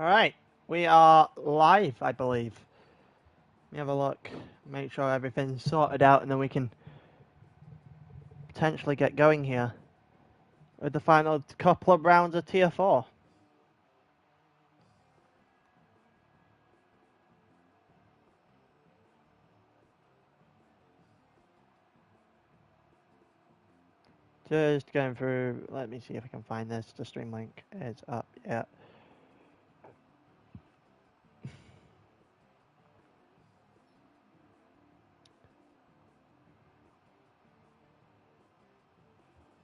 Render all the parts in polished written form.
Alright, we are live, I believe. Let me have a look, make sure everything's sorted out, and then we can potentially get going here with the final couple of rounds of Tier 4. Just going through, let me see if I can find this. The stream link is up, yeah.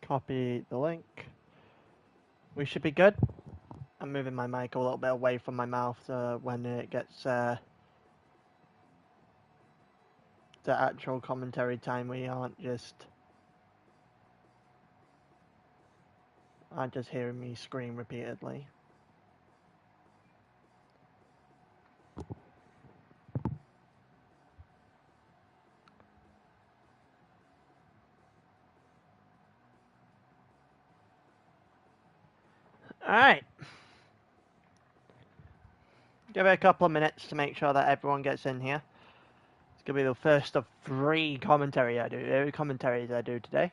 Copy the link. We should be good. I'm moving my mic a little bit away from my mouth so when it gets the actual commentary time we aren't just hearing me scream repeatedly. Alright. Give it a couple of minutes to make sure that everyone gets in here. It's going to be the first of three commentaries I do today.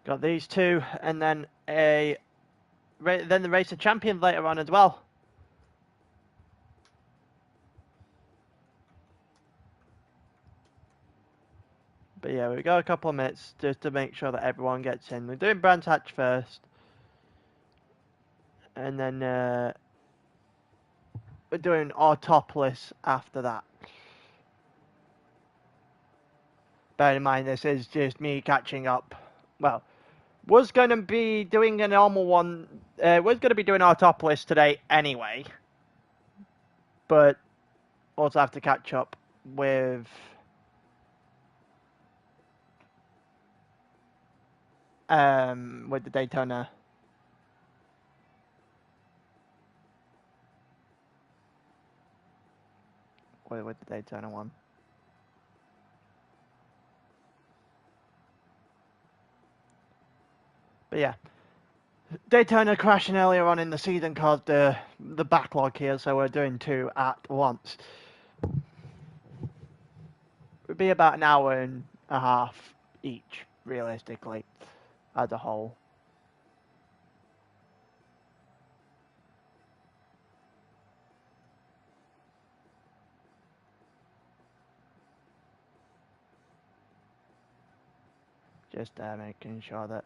Got these two, and then the Race of Champions later on as well. But yeah, we've got a couple of minutes just to make sure that everyone gets in. We're doing Brands Hatch first. And then we're doing our top list after that. Bear in mind, this is just me catching up. Well, was going to be doing a normal one. Was going to be doing our top list today anyway. But also have to catch up with the Daytona. With the Daytona one. But yeah, Daytona crashing earlier on in the season caused the backlog here, so we're doing two at once. It'd be about an hour and a half each, realistically, as a whole. Just making sure that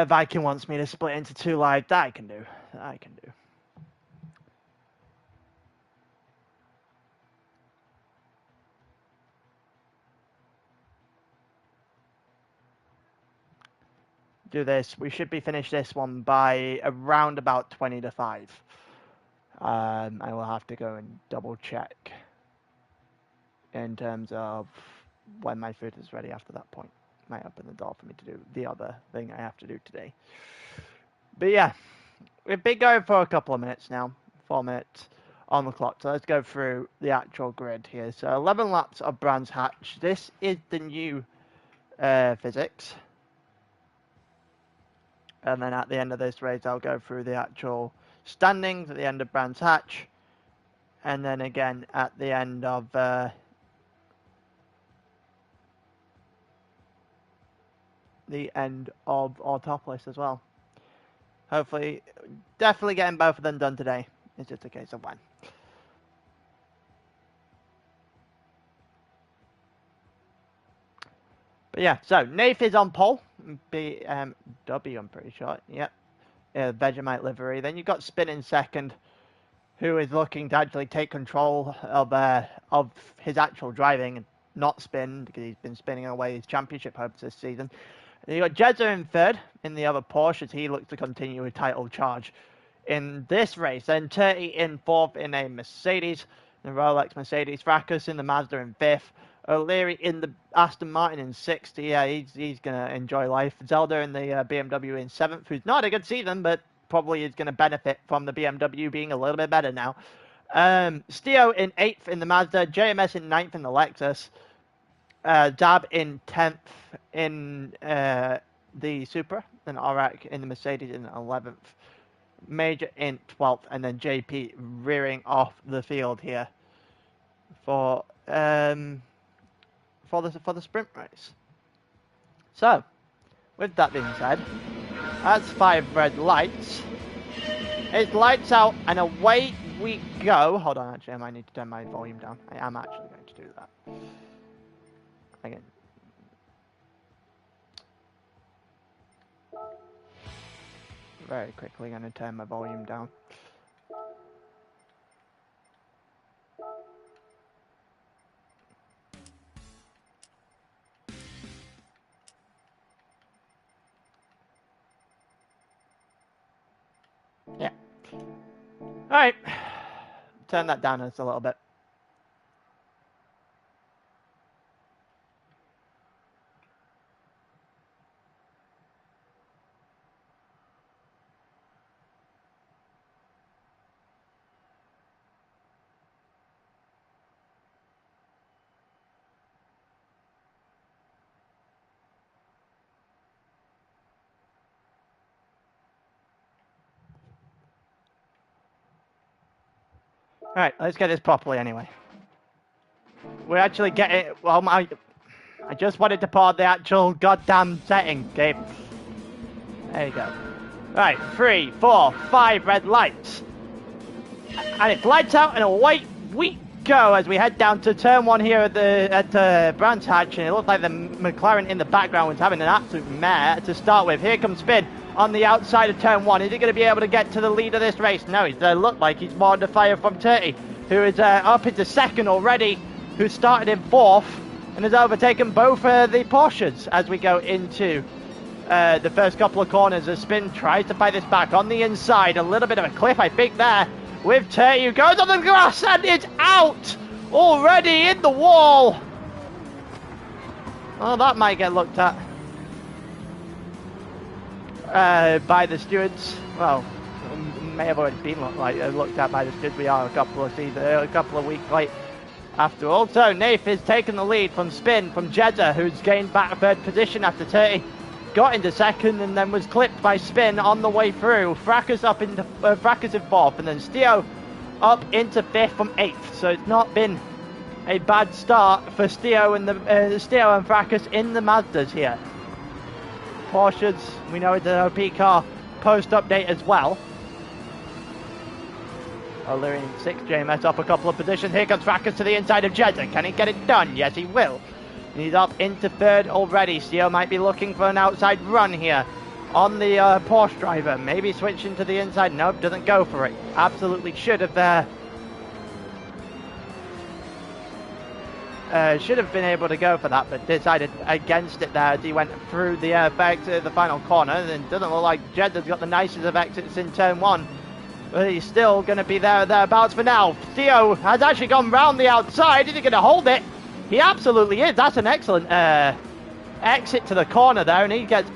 Viking wants me to split into two live. That I can do. Do this. We should be finished this one by around about 20 to 5. I will have to go and double check in terms of when my food is ready after that point. Might open the door for me to do the other thing I have to do today. But yeah, we've been going for a couple of minutes now, 4 minutes on the clock. So let's go through the actual grid here. So 11 laps of Brands Hatch. This is the new physics. And then at the end of this race, I'll go through the actual standings at the end of Brands Hatch. And then again at the end of our top list as well. Hopefully, definitely getting both of them done today. It's just a case of when. But yeah, so Nath is on pole. W, I'm pretty sure. Yep. Vegemite livery. Then you've got Spin in second, who is looking to actually take control of his actual driving and not spin, because he's been spinning away his championship hopes this season. And you've got Jezza in third in the other Porsche as he looks to continue a title charge in this race. Then 30 in fourth in a Mercedes, the Rolex Mercedes. Fracas in the Mazda in fifth. O'Leary in the Aston Martin in 6th. Yeah, he's going to enjoy life. Zelda in the BMW in 7th, who's not a good season, but probably is going to benefit from the BMW being a little bit better now. Stio in 8th in the Mazda, JMS in 9th in the Lexus, Dab in 10th in the Supra, and Aurak in the Mercedes in 11th. Major in 12th, and then JP rearing off the field here for the sprint race. So, with that being said, that's 5 red lights. It's lights out and away we go. Hold on, actually, I might need to turn my volume down. I am actually going to do that. Again. Very quickly going to turn my volume down. Yeah. Alright. Turn that down just a little bit. Alright, let's get this properly anyway. We're actually getting... Well, I just wanted to pause the actual goddamn setting, Gabe. There you go. Right, 3, 4, 5 red lights. And it's lights out and away we go as we head down to turn 1 here at Brands Hatch. And it looks like the McLaren in the background was having an absolute mare to start with. Here comes Spin on the outside of turn 1. Is he going to be able to get to the lead of this race? No, it looks like he's more under fire from Turty, who is up into 2nd already, who started in 4th and has overtaken both the Porsches as we go into the first couple of corners. As Spin tries to fight this back on the inside. A little bit of a cliff, I think, there with Turty, who goes on the grass and it's out already in the wall. Well, that might get looked at by the stewards. Well, may have already been looked at by the stewards. We are a couple of weeks late after all. So Nath is taking the lead from Spin from Jeddah, who's gained back 3rd position after Turty got into 2nd and then was clipped by Spin on the way through. Fracas up into Fracas in 4th, and then Stio up into 5th from 8th. So it's not been a bad start for Stio and Stio and Fracas in the Mazdas here. Porsches, we know it's an OP car post update as well. O'Leary in 6th, JMS up a couple of positions. Here comes Fracas to the inside of Jeddah. Can he get it done? Yes, he will. And he's up into 3rd already. Stio might be looking for an outside run here on the Porsche driver. Maybe switching to the inside. Nope, doesn't go for it. Absolutely should have been able to go for that, but decided against it there as he went through the exit of the final corner. And doesn't look like Jeddah's got the nicest of exits in turn 1. But he's still going to be thereabouts for now. Stio has actually gone round the outside. Is he going to hold it? He absolutely is. That's an excellent exit to the corner there, and he gets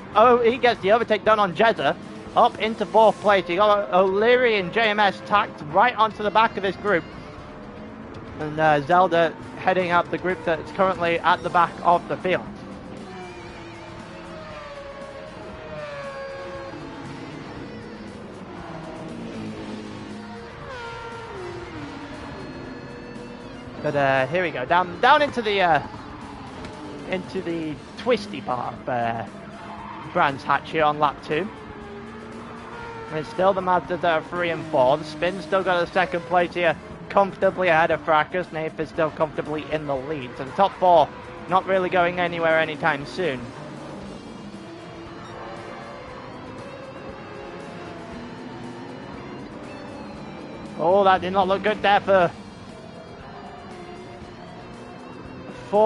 the overtake done on Jeddah up into 4th place. He got O'Leary and JMS tacked right onto the back of this group, and Zelda heading up the group that's currently at the back of the field. But here we go, down into the twisty part of Brands Hatch here on lap 2. And it's still the Mazdas that are 3 and 4. The Spin's still got a 2nd place here, comfortably ahead of Fracas. Nath is still comfortably in the lead. So the top 4 not really going anywhere anytime soon. Oh, that did not look good there for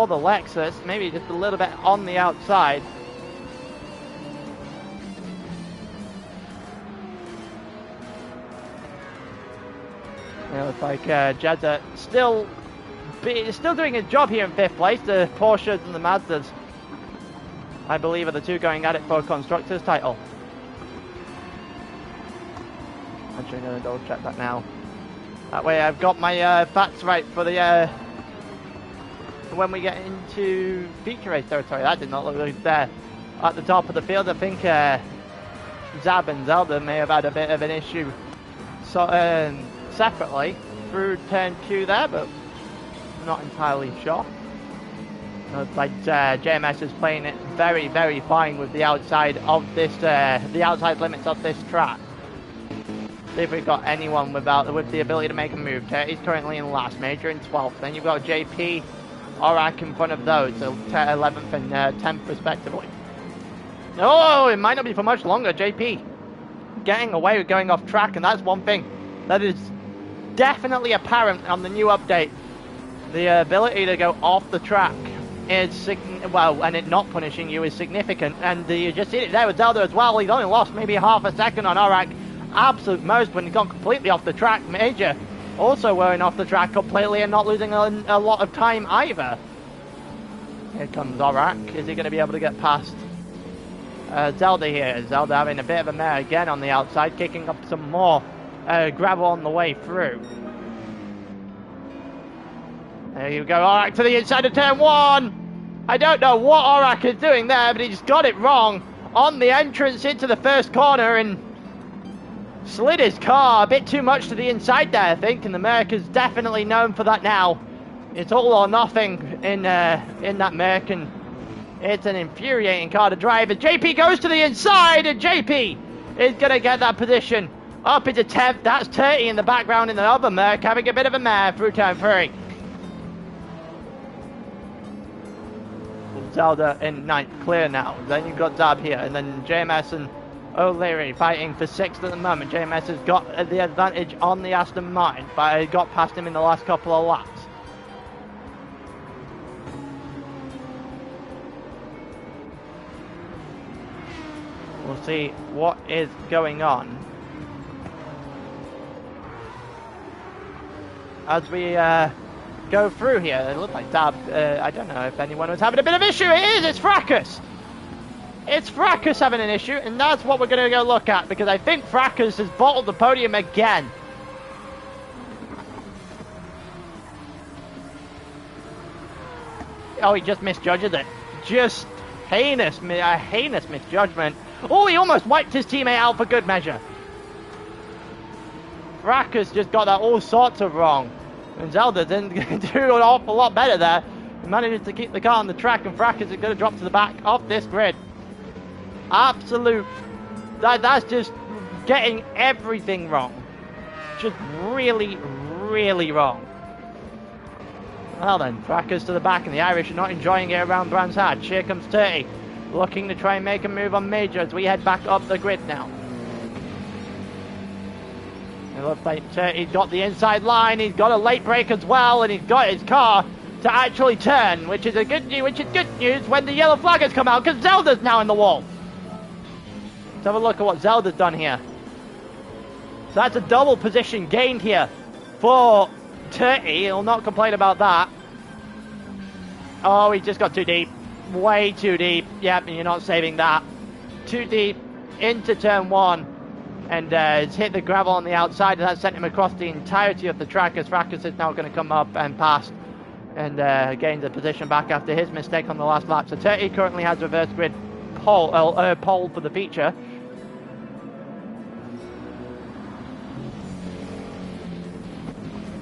the Lexus. Maybe just a little bit on the outside. It looks like Jeddah still still doing his job here in 5th place. The Porsches and the Mazdas, I believe, are the two going at it for a Constructors title. Actually, I'm going to double check that now. That way I've got my facts right for the when we get into feature race territory. That did not look like there at the top of the field. I think Zab and Zelda may have had a bit of an issue separately through turn 2 there, but I'm not entirely sure. Looks like JMS is playing it very, very fine with the outside of this, the outside limits of this track. See if we've got anyone with the ability to make a move. He's currently in last, Major in 12th. Then you've got JP, Orak in front of those, so 11th and 10th respectively. Oh, it might not be for much longer. JP getting away with going off track, and that's one thing that is definitely apparent on the new update. The ability to go off the track is, and it not punishing you is significant, and you just see it there with Zelda as well. He's only lost maybe half a second on Orak. Absolute most when he's gone completely off the track. Major also going off the track completely and not losing a lot of time either. Here comes Orak. Is he going to be able to get past Zelda here? Zelda having a bit of a mare again on the outside, kicking up some more gravel on the way through. There you go, Orak to the inside of turn 1. I don't know what Orak is doing there, but he just got it wrong on the entrance into the first corner and slid his car a bit too much to the inside there, I think, and America's definitely known for that now. It's all or nothing in that Merc, and it's an infuriating car to drive. And JP goes to the inside, and JP is going to get that position up into 10th. That's 30 in the background in the other Merc, having a bit of a mare through turn 3. Zelda in 9th, clear now. Then you've got Zab here, and then JMS and O'Leary fighting for 6th at the moment. JMS has got the advantage on the Aston Martin, but he got past him in the last couple of laps. We'll see what is going on as we go through here. It looks like Dab, I don't know if anyone was having a bit of issue. It is, it's Fracas. It's Fracas having an issue, and that's what we're going to go look at, because I think Fracas has bottled the podium again. Oh, he just misjudges it. Just heinous misjudgment. Oh, he almost wiped his teammate out for good measure. Fracas just got that all sorts of wrong. And Zelda didn't do an awful lot better there. He manages to keep the car on the track, and Fracas is going to drop to the back of this grid. Absolute. That's just getting everything wrong. Just really, really wrong. Well then, Fracas to the back, and the Irish are not enjoying it around Brands Hatch. Here comes 30, looking to try and make a move on Major as we head back up the grid now. It looks like 30's got the inside line, he's got a late break as well, and he's got his car to actually turn, which is good news when the yellow flag has come out, because Zelda's now in the wall. Let's have a look at what Zelda's done here. So that's a double position gained here for 30. He'll not complain about that. Oh, he just got too deep. Way too deep. Yep, and you're not saving that. Too deep into turn 1. And it's hit the gravel on the outside, and that sent him across the entirety of the track, as Fracas is now going to come up and pass and gain the position back after his mistake on the last lap. So 30 currently has reverse grid pole for the feature.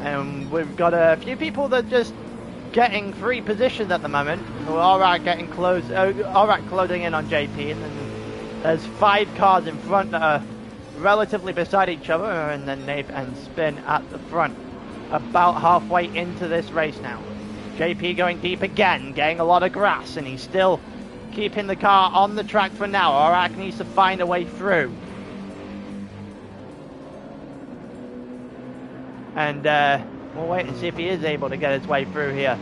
And we've got a few people that are just getting free positions at the moment. Orak getting close, Orak closing in on JP, and then there's 5 cars in front that are relatively beside each other, and then Nave and Spin at the front. About halfway into this race now. JP going deep again, getting a lot of grass, and he's still keeping the car on the track for now. Orak needs to find a way through. And we'll wait and see if he is able to get his way through here.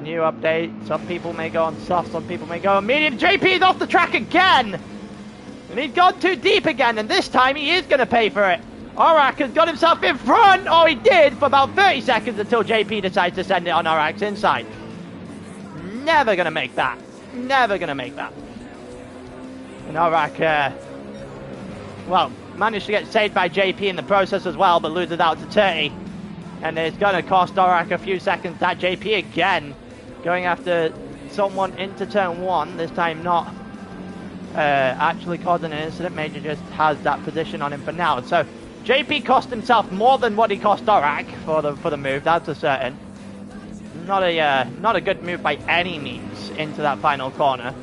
New update. Some people may go on soft, some people may go on medium. JP is off the track again! And he's gone too deep again, and this time he is going to pay for it. Aurak has got himself in front, or he did, for about 30 seconds until JP decides to send it on Aurak's inside. Never going to make that. Never going to make that. And Aurak, well, managed to get saved by JP in the process as well, but loses out to 30. And it's going to cost Aurak a few seconds. That JP again going after someone into turn 1, this time not actually causing an incident. Major just has that position on him for now. So JP cost himself more than what he cost Aurak for the move, that's a certain. Not a good move by any means into that final corner.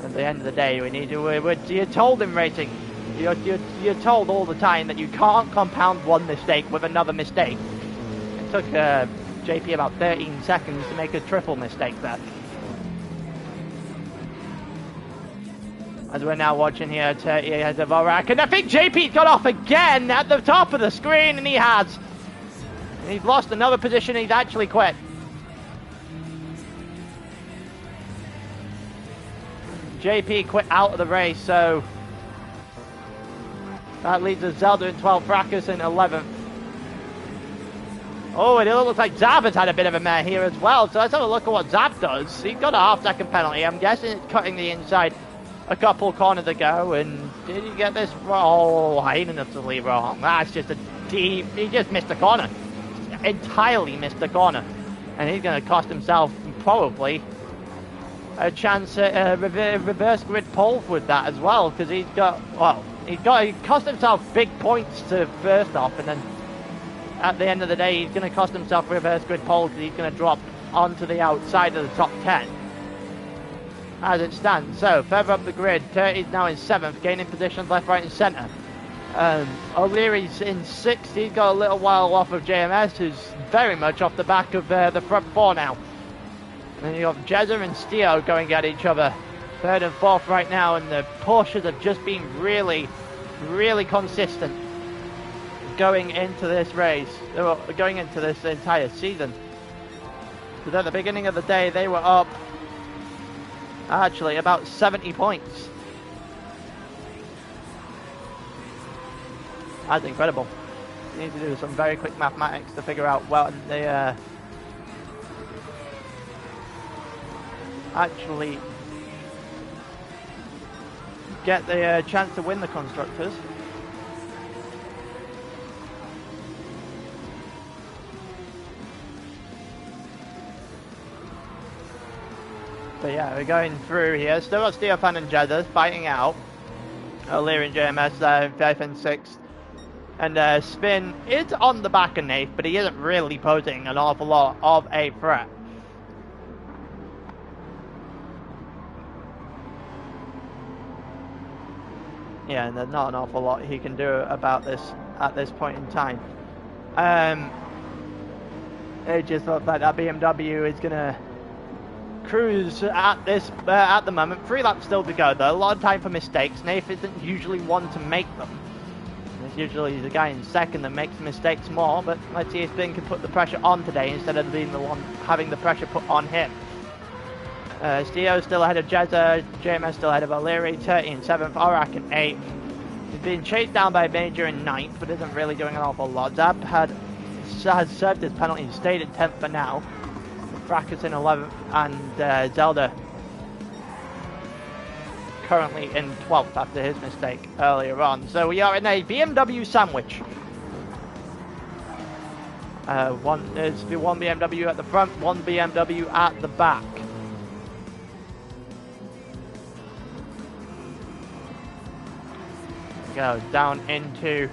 At the end of the day, we need to. You're told in racing, you're told all the time that you can't compound one mistake with another mistake. It took JP about 13 seconds to make a triple mistake there. As we're now watching here, 30 ahead of Aurak, and I think JP's got off again at the top of the screen, and he has. He's lost another position, he's actually quit. JP quit out of the race, so that leaves us Zelda in 12th, Fracas in 11th. Oh, it looks like Zab has had a bit of a mare here as well, so let's have a look at what Zab does. He's got a half-second penalty. I'm guessing it's cutting the inside a couple corners ago, and did he get this wrong? Oh, heinenously wrong. That's just a deep, he just missed the corner. Entirely missed the corner. And he's going to cost himself probably a chance at reverse grid pole with that as well, because he cost himself big points to first off, and then at the end of the day he's going to cost himself reverse grid pole because he's going to drop onto the outside of the top 10 as it stands. So further up the grid, 30 is now in 7th, gaining positions left, right and centre. O'Leary's in 6th, he's got a little while off of JMS, who's very much off the back of the front 4 now. And you have Jezza and Stio going at each other, 3rd and 4th right now, and the Porsches have just been really, really consistent going into this race, going into this entire season. Because at the beginning of the day, they were up, actually, about 70 points. That's incredible. You need to do some very quick mathematics to figure out what they actually get the chance to win the Constructors. But yeah, we're going through here. Still got Steofan and Jezza fighting out. O'Leary and JMS 5th and 6th. And Spin is on the back of Nath, but he isn't really posing an awful lot of a threat. Yeah, and there's not an awful lot he can do about this at this point in time. It just looks like that BMW is going to cruise at the moment. 3 laps still to go though. A lot of time for mistakes. Nath isn't usually one to make them. It's usually the guy in 2nd that makes mistakes more, but let's see if Spin can put the pressure on today instead of being the one having the pressure put on him. Stio still ahead of Jezza, JMS still ahead of O'Leary, 30 in 7th, Aurak in 8th. He's being chased down by Major in 9th, but isn't really doing an awful lot. Zab has served his penalty and stayed in 10th for now. Fracas in 11th, and Zelda currently in 12th after his mistake earlier on. So we are in a BMW sandwich. One BMW at the front, one BMW at the back. Go down into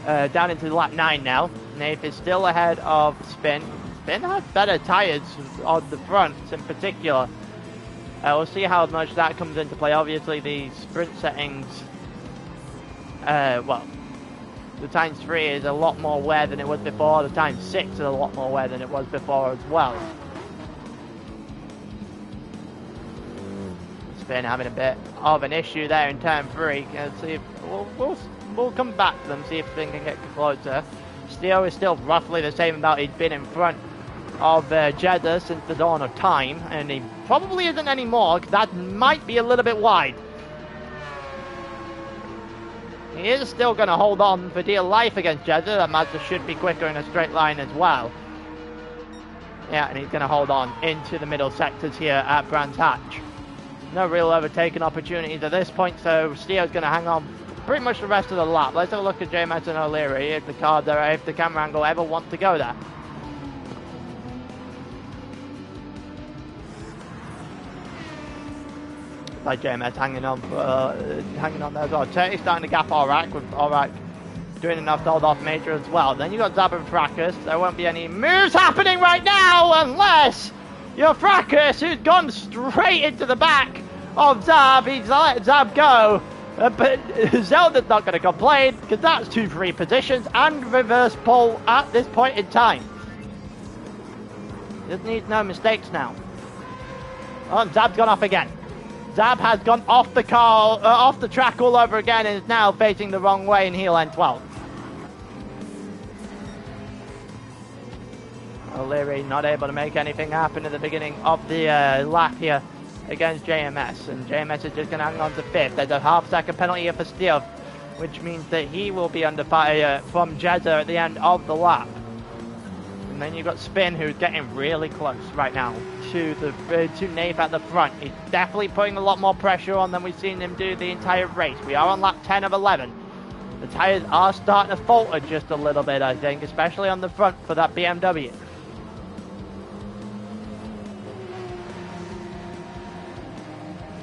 down into lap 9 now. Nath is still ahead of Spin. Spin has better tyres on the fronts in particular. We'll see how much that comes into play. Obviously the sprint settings, well, the times 3 is a lot more wear than it was before. The times 6 is a lot more wear than it was before as well. Spin having a bit of an issue there in turn 3. Let's see if we'll come back to them, see if Spin can get closer. Steel is still roughly the same amount he's been in front of Jeddah since the dawn of time, and he probably isn't anymore, because that might be a little bit wide. He is still going to hold on for dear life against Jeddah. That Mazda should be quicker in a straight line as well. Yeah, and he's going to hold on into the middle sectors here at Brands Hatch. No real overtaking opportunities at this point, so Steele's going to hang on pretty much the rest of the lap. Let's have a look at JMS and O'Leary if the camera angle ever wants to go there. Like JMS hanging on there as well. Turkey's starting to gap Aurak, with Aurak doing enough to hold off Major as well. Then you've got Zab and Fracas. There won't be any moves happening right now unless you're Fracas, who's gone straight into the back of Zab. He's let Zab go. But Zelda's not going to complain, because that's 2 free positions and reverse pole at this point in time. Just needs no mistakes now. Oh, and Zab's gone off again. Zab has gone off the car, off the track all over again, and is now facing the wrong way in heel end 12. O'Leary not able to make anything happen at the beginning of the lap here against JMS, and JMS is just going to hang on to 5th. There's a half-second penalty here for Steele, which means that he will be under fire from Jeddah at the end of the lap. And then you've got Spin, who's getting really close right now to Nath at the front. He's definitely putting a lot more pressure on than we've seen him do the entire race. We are on lap 10 of 11. The tyres are starting to falter just a little bit, I think, especially on the front for that BMW.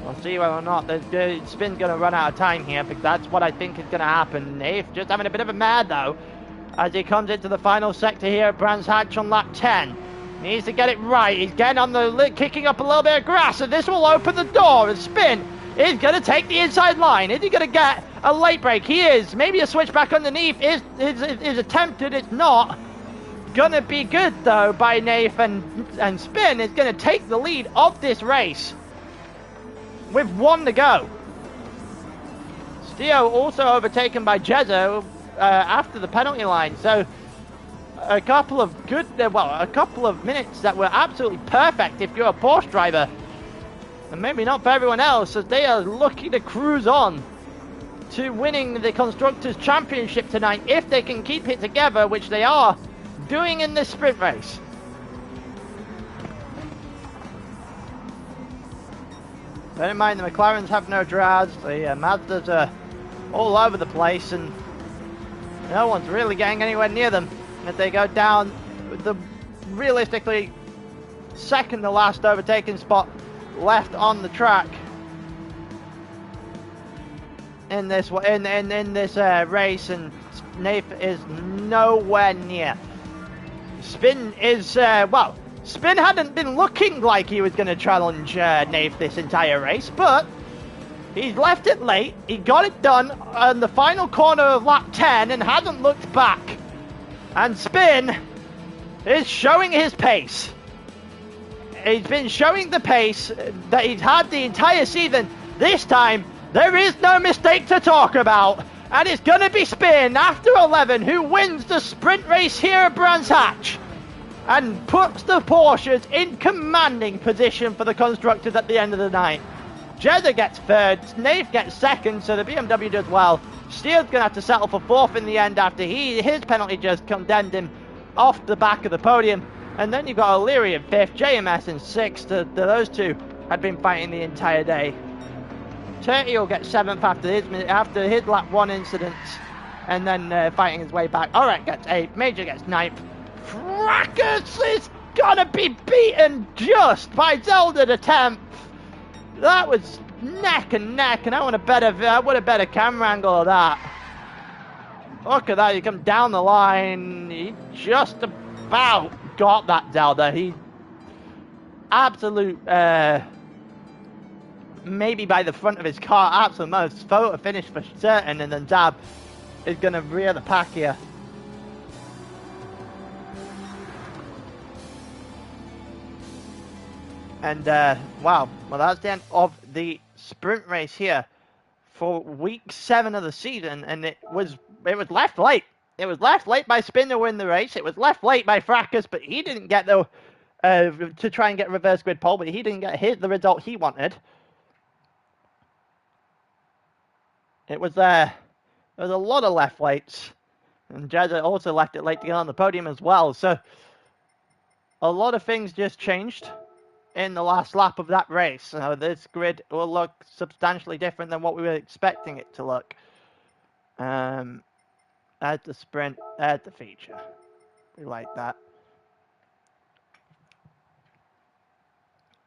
We'll see whether or not the Spin's going to run out of time here, because that's what I think is going to happen. Nath just having a bit of a mad, though, as he comes into the final sector here at Brands Hatch on lap 10. Needs to get it right. He's getting on the kicking up a little bit of grass, and this will open the door. And Spin is going to take the inside line. Is he going to get a late break? He is. Maybe a switch back underneath is attempted. It's not going to be good, though, by Nath, and Spin is going to take the lead of this race with 1 to go. Steo also overtaken by Jezzo after the penalty line. So a couple of minutes that were absolutely perfect if you're a Porsche driver, and maybe not for everyone else, as they are looking to cruise on to winning the Constructors' Championship tonight if they can keep it together, which they are doing in this sprint race. Bear in mind the McLarens have no drafts, the Mazdas are all over the place, and no one's really getting anywhere near them. If they go down the realistically second to last overtaking spot left on the track in this race, and Nath is nowhere near. Spin is Spin hadn't been looking like he was going to challenge Nath this entire race, but he's left it late. He got it done on the final corner of lap 10 and hasn't looked back. And Spin is showing his pace. He's been showing the pace that he's had the entire season. This time, there is no mistake to talk about. And it's going to be Spin after 11 who wins the sprint race here at Brands Hatch and puts the Porsches in commanding position for the Constructors at the end of the night. Jeddah gets 3rd, Nath gets 2nd, so the BMW does well. Steele's going to have to settle for 4th in the end after his penalty just condemned him off the back of the podium. And then you've got O'Leary in 5th, JMS in 6th. Those two had been fighting the entire day. Turkey will get 7th after his lap 1 incidents, and then fighting his way back. Aurak gets 8th, Major gets 9th. Fracas is going to be beaten just by Zelda the 10th. That was neck and neck, and I want a better camera angle of that. Look at that, he comes down the line. He just about got that Zelda. He absolute, maybe by the front of his car, absolute most photo finish for certain, and then Zab is going to rear the pack here. And wow, well, that's the end of the sprint race here for week 7 of the season, and it was left late. It was left late by Spin to win the race. It was left late by Fracas, but he didn't get the to try and get reverse grid pole, but he didn't get the result he wanted. It was there. There was a lot of left lates, and Jezza also left it late to get on the podium as well. So a lot of things just changed in the last lap of that race. So this grid will look substantially different than what we were expecting it to look. Add the sprint, add the feature. We like that.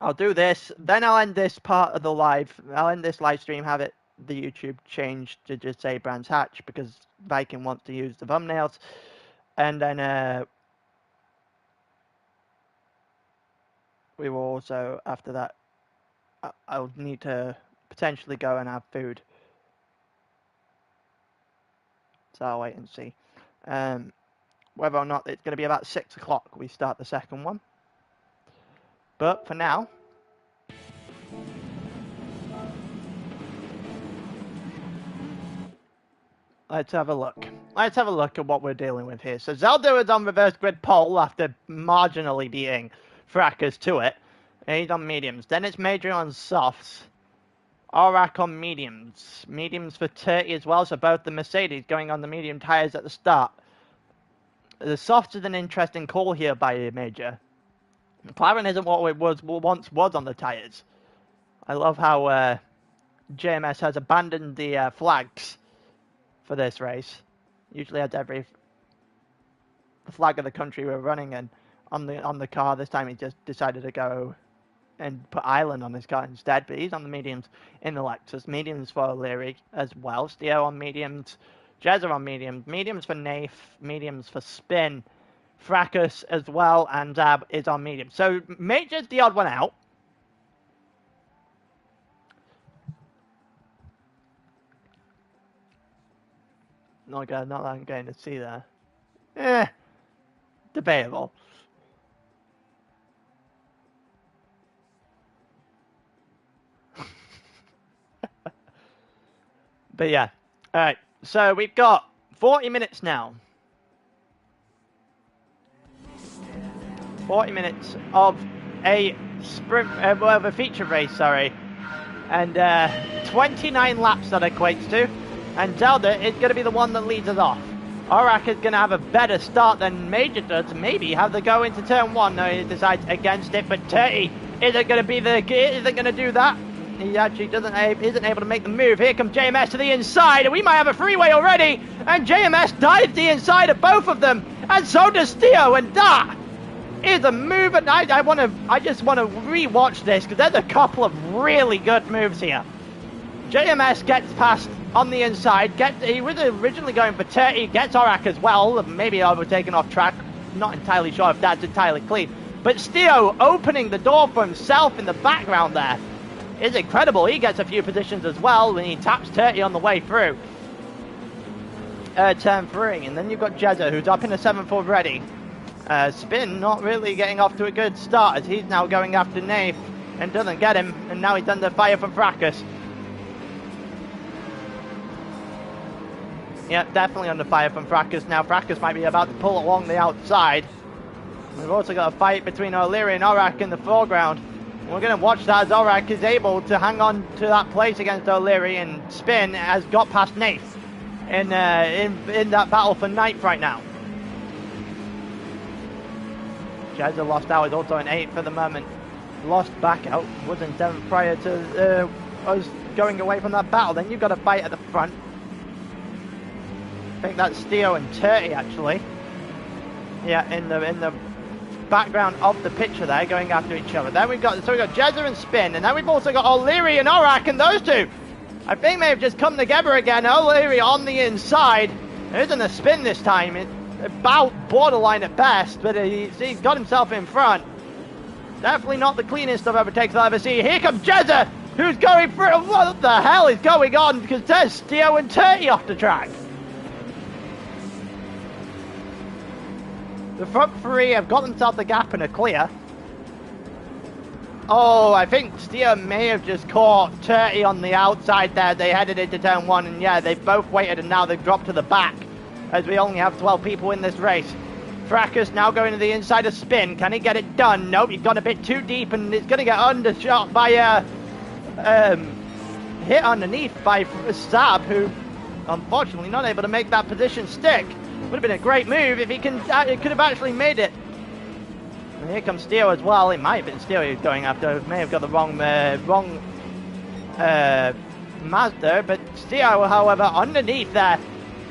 I'll do this, then I'll end this part of the live. I'll end this live stream, have it the YouTube changed to just say Brands Hatch because Viking wants to use the thumbnails, and then we will also, after that, I'll need to potentially go and have food. So I'll wait and see. Whether or not it's going to be about 6 o'clock we start the second one. But for now, let's have a look. Let's have a look at what we're dealing with here. So Zelda is on reverse grid pole after marginally beating Fracas to it. He's on mediums. Then it's Major on softs. Aurak on mediums. Mediums for 30 as well, so both the Mercedes going on the medium tyres at the start. The softs is an interesting call here by Major. McLaren isn't what it once was on the tyres. I love how JMS has abandoned the flags for this race. Usually has the flag of the country we're running in on the car. This time he just decided to go and put Island on his car instead, but he's on the mediums in the Lexus. Mediums for O'Leary as well. Steo on mediums. Jezza on mediums. Mediums for Nath. Mediums for Spin. Fracas as well, and Zab is on medium. So Major's the odd one out. Not that I'm going to see there. Debatable. But yeah. Alright, so we've got 40 minutes now. 40 minutes of a sprint, of a feature race, sorry. And 29 laps that equates to. And Zelda is going to be the one that leads us off. Aurak is going to have a better start than Major does. Maybe have the go into turn 1. No, he decides against it. But Turty isn't going to do that. He actually isn't able to make the move. Here comes JMS to the inside, and we might have a freeway already. And JMS dives the inside of both of them, and so does Theo. And that is a move. And I just want to rewatch this because there's a couple of really good moves here. JMS gets past on the inside. He was originally going for 30. Gets Aurak as well. Maybe overtaken off track. Not entirely sure if that's entirely clean. But Steo opening the door for himself in the background there is incredible. He gets a few positions as well when he taps 30 on the way through. Turn 3. And then you've got Jezza, who's up in the 7th already. Spin not really getting off to a good start as he's now going after Nath and doesn't get him. And now he's under fire from Fracas. Yep, definitely under fire from Fracas now. Fracas might be about to pull along the outside. We've also got a fight between O'Leary and Aurak in the foreground. We're going to watch that as Aurak is able to hang on to that place against O'Leary, and Spin has got past Nath in that battle for ninth right now. Jezza lost out, is also in 8th for the moment. Lost back out, was in 7th prior to us going away from that battle. Then you've got a fight at the front. I think that's Steo and Turty actually. Yeah, in the background of the picture there, going after each other. Then we've got Jezza and Spin, and then we've also got O'Leary and Aurak, and those two, I think they've just come together again. O'Leary on the inside. There isn't a spin this time. It's about borderline at best, but he's got himself in front. Definitely not the cleanest of overtakes I'll ever see. Here comes Jezza, who's going through. What the hell is going on? Because there's Steo and Turty off the track. The front 3 have got themselves the gap and are clear. Oh, I think Steo may have just caught Turty on the outside there. They headed into turn 1, and yeah, they've both waited, and now they've dropped to the back. as we only have 12 people in this race. Fracas now going to the inside of Spin. Can he get it done? Nope, he's gone a bit too deep and it's going to get undershot by hit underneath by Zab, who unfortunately not able to make that position stick. Would have been a great move if he could have actually made it. And here comes Steel as well. It might have been Steel he was going after. May have got the wrong Mazda, but Steel, however, underneath there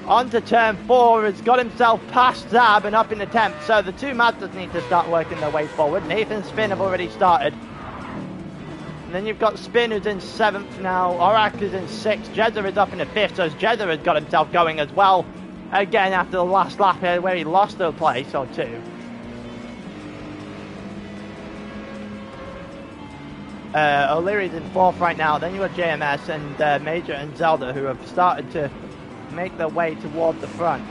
onto turn 4 has got himself past Zab and up in the 10th. So the two Mazdas need to start working their way forward. Nathan and Spin have already started. And then you've got Spin who's in 7th now. Orak is in 6th. Jezza is up in the 5th. So Jezza has got himself going as well. Again, after the last lap where he lost a place or two. O'Leary's in 4th right now. Then you've got JMS and Major and Zelda who have started to make their way toward the front.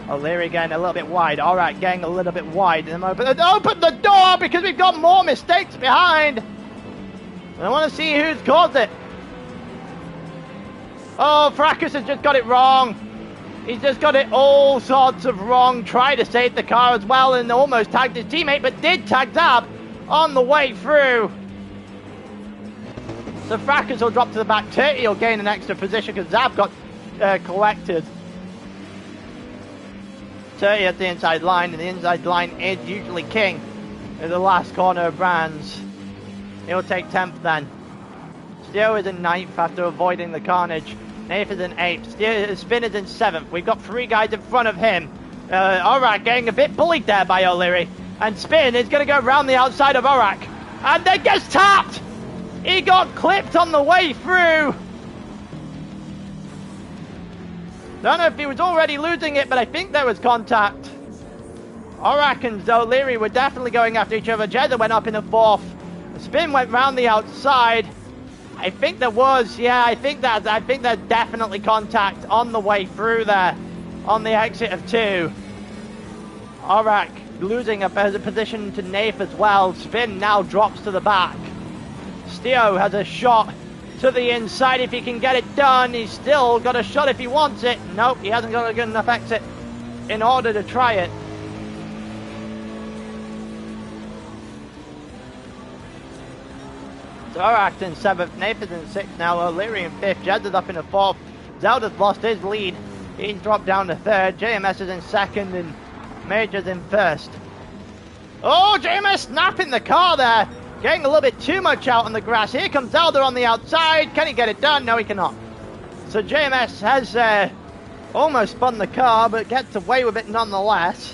O'Leary getting a little bit wide. Orak getting a little bit wide. And open the door because we've got more mistakes behind. I want to see who's caused it. Oh, Fracas has just got it wrong. He's just got it all sorts of wrong. Tried to save the car as well and almost tagged his teammate, but did tag Zab on the way through. So Fracas will drop to the back. Turkey will gain an extra position because Zab got collected. Turkey at the inside line, and the inside line is usually king in the last corner of Brands. He'll take 10th then. Steel is in 9th after avoiding the carnage. Nathan's in 8th. Spin is in 7th. We've got 3 guys in front of him. Orak getting a bit bullied there by O'Leary. And Spin is going to go around the outside of Orak. And then gets tapped! He got clipped on the way through. Don't know if he was already losing it, but I think there was contact. Orak and O'Leary were definitely going after each other. Jezza went up in the 4th. Spin went round the outside. I think there was, yeah, I think there's definitely contact on the way through there, on the exit of 2. Orak losing a position to Nath as well. Spin now drops to the back. Steo has a shot to the inside if he can get it done. He's still got a shot if he wants it. Nope, he hasn't got a good enough exit in order to try it. Orak in 7th, Nathan's in 6th now, O'Leary in 5th, Jedda's up in the 4th, Zelda's lost his lead, he's dropped down to 3rd, JMS is in 2nd and Major's in 1st. Oh, JMS snapping the car there, getting a little bit too much out on the grass. Here comes Zelda on the outside, can he get it done? No, he cannot. So JMS has almost spun the car, but gets away with it nonetheless.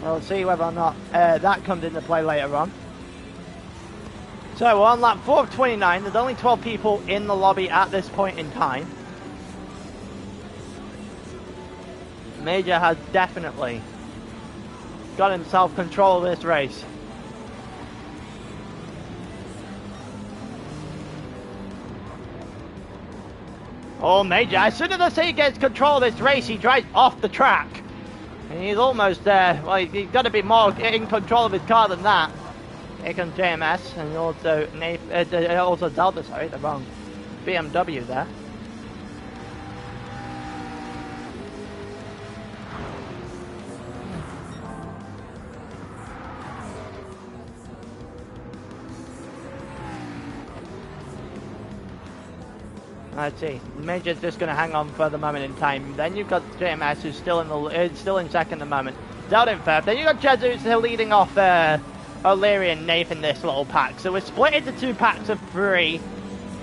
We'll see whether or not that comes into play later on. So we're on lap 4 of 29. There's only 12 people in the lobby at this point in time. Major has definitely got himself control of this race. Oh, Major, as soon as he gets control of this race, he drives off the track. And he's almost there. Well, he's got to be more in control of his car than that. Here comes JMS and also Zelda, sorry, the wrong BMW there. Let's see. Major's just going to hang on for the moment in time. Then you've got JMS who's still in second at the moment. Zelda in third. Then you've got Jezza who's still leading off O'Leary and Nath in this little pack. So we're split into 2 packs of 3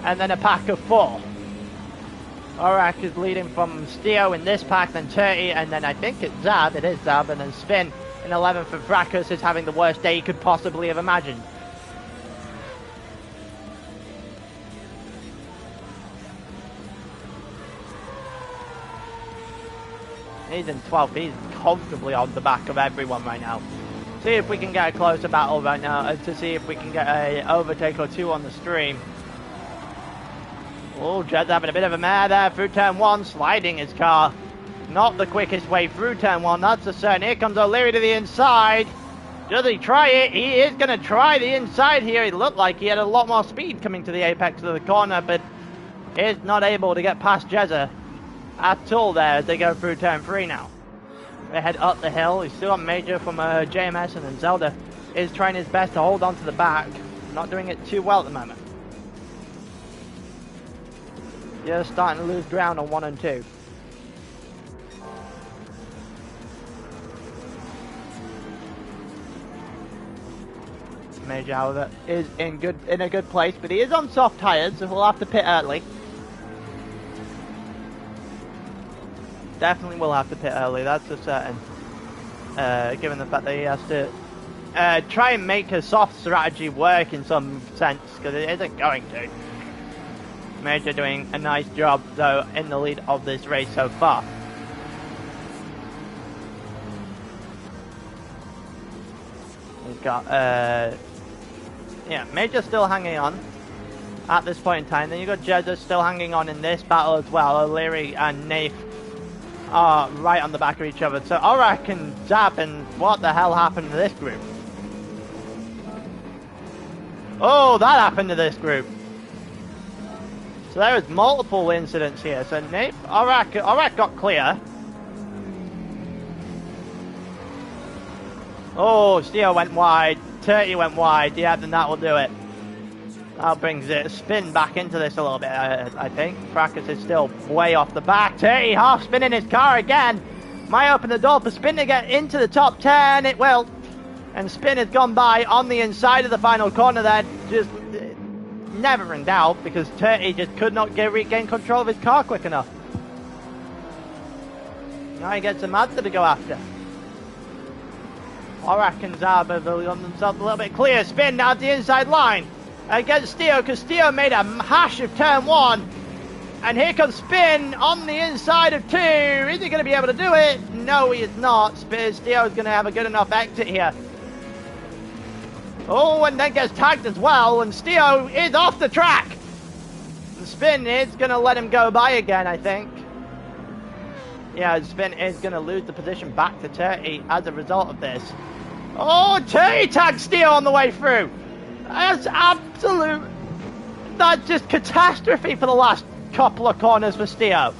and then a pack of 4. Orak is leading from Steo in this pack, then Turkey, and then I think it's Zab. It is Zab, and then Spin in 11th for Fracas is having the worst day he could possibly have imagined. He's in 12th. He's comfortably on the back of everyone right now. See if we can get a closer battle right now to see if we can get a overtake or 2 on the stream. Oh, Jed's having a bit of a mare there through turn 1, sliding his car. Not the quickest way through turn 1, that's for certain. Here comes O'Leary to the inside. Does he try it? He is going to try the inside here. It looked like he had a lot more speed coming to the apex of the corner, but is not able to get past Jezza at all there as they go through turn 3 now. They head up the hill. He's still on Major from JMS, and then Zelda is trying his best to hold on to the back. Not doing it too well at the moment. You're starting to lose ground on 1 and 2. Major, however, is in a good place, but he is on soft tyres, so he'll have to pit early. Definitely will have to pit early, that's for certain. Given the fact that he has to try and make a soft strategy work in some sense, because it isn't going to. Major doing a nice job, though, in the lead of this race so far. He's got, yeah, Major still hanging on at this point in time. Then you've got Jezza still hanging on in this battle as well. O'Leary and Nath are right on the back of each other. So Aurak and Zab, and what the hell happened to this group? Oh, that happened to this group. So there was multiple incidents here. So Nath, Aurak got clear. Oh, Steel went wide. 30 went wide. Yeah, then that will do it. That brings it spin back into this a little bit, I think. Fracas is still way off the back. 30 half spinning his car again. Might open the door for Spin to get into the top 10. It will. And Spin has gone by on the inside of the final corner there. Just never in doubt, because 30 just could not regain control of his car quick enough. Now he gets a Mazda to go after. Aurak and Zab have got themselves a little bit clear. Spin down the inside line against Steo, because Steo made a hash of turn 1. And here comes Spin on the inside of 2. Is he going to be able to do it? No, he is not. Steo is going to have a good enough exit here. Oh, and then gets tagged as well. And Steo is off the track. And Spin is going to let him go by again, I think. Yeah, Spin is going to lose the position back to 30 as a result of this. Oh, 30 tags Steo on the way through. That's absolute... That's just catastrophe for the last couple of corners for Steo.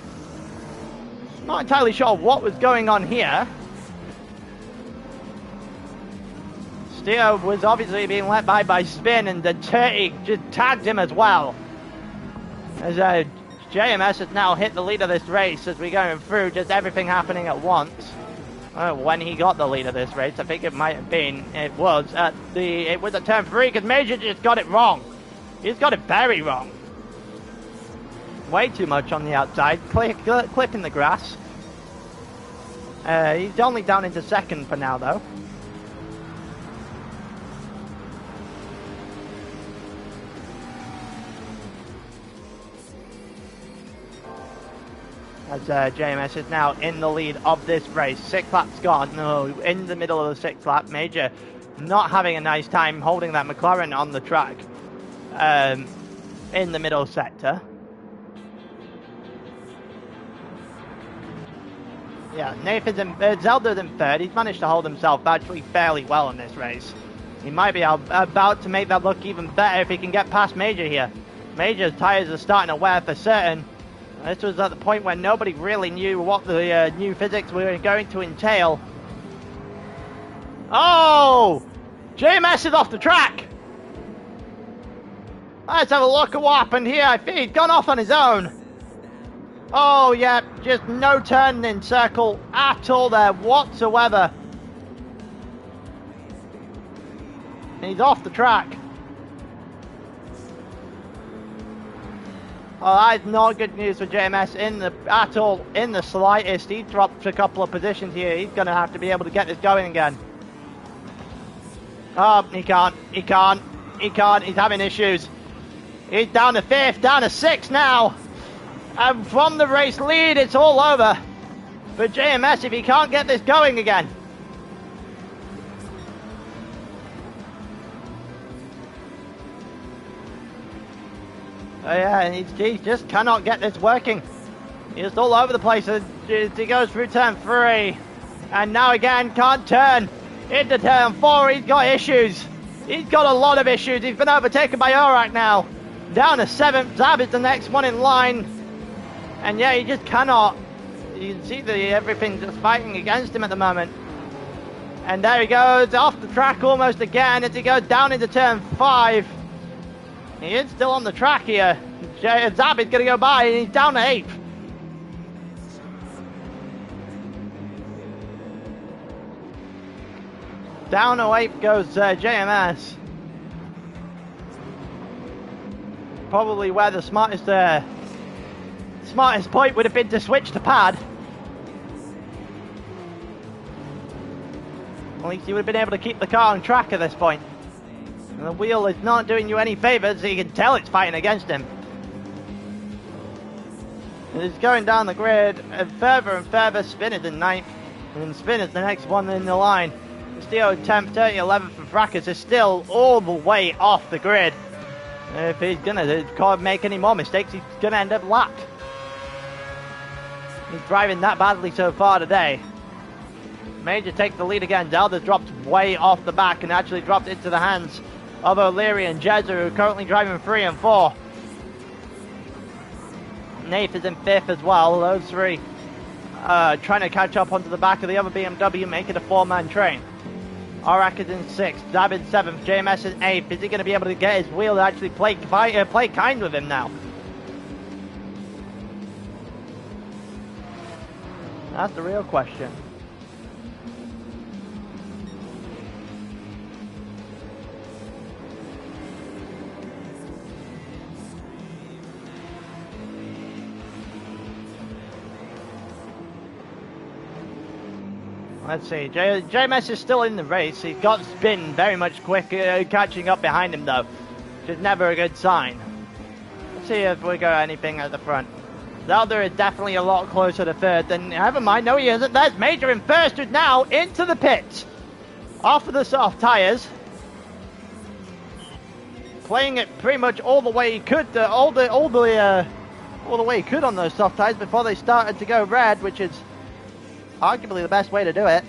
Not entirely sure what was going on here. Steo was obviously being let by Spin, and the 30 just tagged him as well. As JMS has now hit the lead of this race as we're going through, just everything happening at once. When he got the lead of this race, I think it might have been, it was at turn 3, because Major just got it wrong. He's got it very wrong. Way too much on the outside, clipping the grass. He's only down into second for now, though. As JMS is now in the lead of this race. 6 laps gone. No, in the middle of the 6th lap. Major not having a nice time holding that McLaren on the track in the middle sector. Yeah, Zelda's in 3rd. He's managed to hold himself actually fairly well in this race. He might be about to make that look even better if he can get past Major here. Major's tyres are starting to wear for certain. This was at the point when nobody really knew what the new physics were going to entail. Oh! JMS is off the track! Let's have a look at what happened here. I think he's gone off on his own. Oh, yeah, just no turn in circle at all there whatsoever. He's off the track. Oh, that's not good news for JMS at all, in the slightest. He dropped a couple of positions here. He's going to have to be able to get this going again. Oh, he can't. He's having issues. He's down to 5th, down to 6th now. And from the race lead, it's all over for JMS if he can't get this going again. Oh yeah, and he just cannot get this working. He's all over the place as he goes through turn 3. And now again, can't turn. Into turn 4, he's got issues. He's got a lot of issues. He's been overtaken by Orak now. Down to 7th. Zab is the next one in line. And yeah, he just cannot. You can see that everything's just fighting against him at the moment. And there he goes, off the track almost again as he goes down into turn 5. He is still on the track here. Zab is going to go by and he's down to 8th. Down to 8th goes JMS. Probably where the smartest point would have been to switch to pad. At least you would have been able to keep the car on track at this point. And the wheel is not doing you any favours, so you can tell it's fighting against him. It's going down the grid further and further. Spinner's in 9th, and Spinner's the next one in the line. Castillo 10th, 30, 11th, and Fracas is still all the way off the grid. If he's going to make any more mistakes, he's going to end up lapped. He's driving that badly so far today. Major takes the lead again. Zelda's dropped way off the back and actually dropped into the hands of O'Leary and Jezza, who are currently driving 3 and 4. Nath is in 5th as well. Those three trying to catch up onto the back of the other BMW, make it a 4-man train. Orak is in 6th, Zab in 7th, JMS in 8th. Is he going to be able to get his wheel to actually play kind with him now? That's the real question. Let's see, JMS is still in the race. He's got Spin very much quick, catching up behind him though, which is never a good sign. Let's see if we got anything at the front. Zelda is definitely a lot closer to 3rd than, never mind, no he isn't. There's Major in 1st, who's now into the pits. Off of the soft tyres. Playing it pretty much all the way he could, all the way he could on those soft tyres before they started to go red, which is arguably the best way to do it.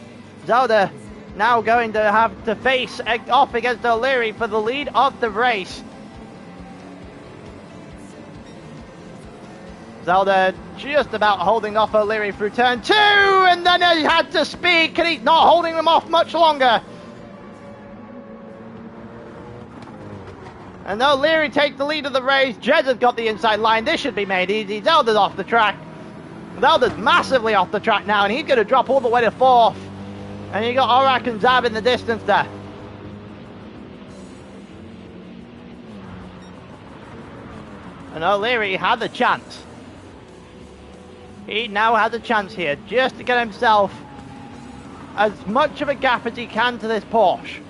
Zelda now going to have to face off against O'Leary for the lead of the race. Zelda just about holding off O'Leary through turn 2, and then he had to speak, and he's not holding them off much longer. And O'Leary takes the lead of the race. Jez has got the inside line. This should be made easy. Zelda's off the track. Zelda's massively off the track now, and he's going to drop all the way to 4th. And you got Orak and Zab in the distance there. And O'Leary had the chance. He now has a chance here just to get himself as much of a gap as he can to this Porsche.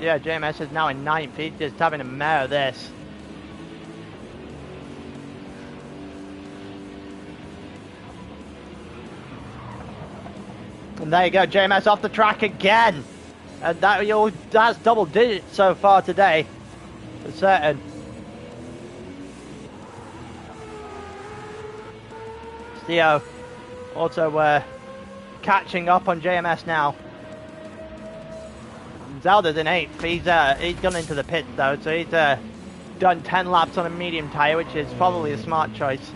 Yeah, JMS is now in 9th. He's just having a mare of this. And there you go, JMS off the track again. And that's double digits so far today, for certain. Theo also catching up on JMS now. Zelda's in 8th. He's gone into the pit though, so he's done 10 laps on a medium tyre, which is probably a smart choice.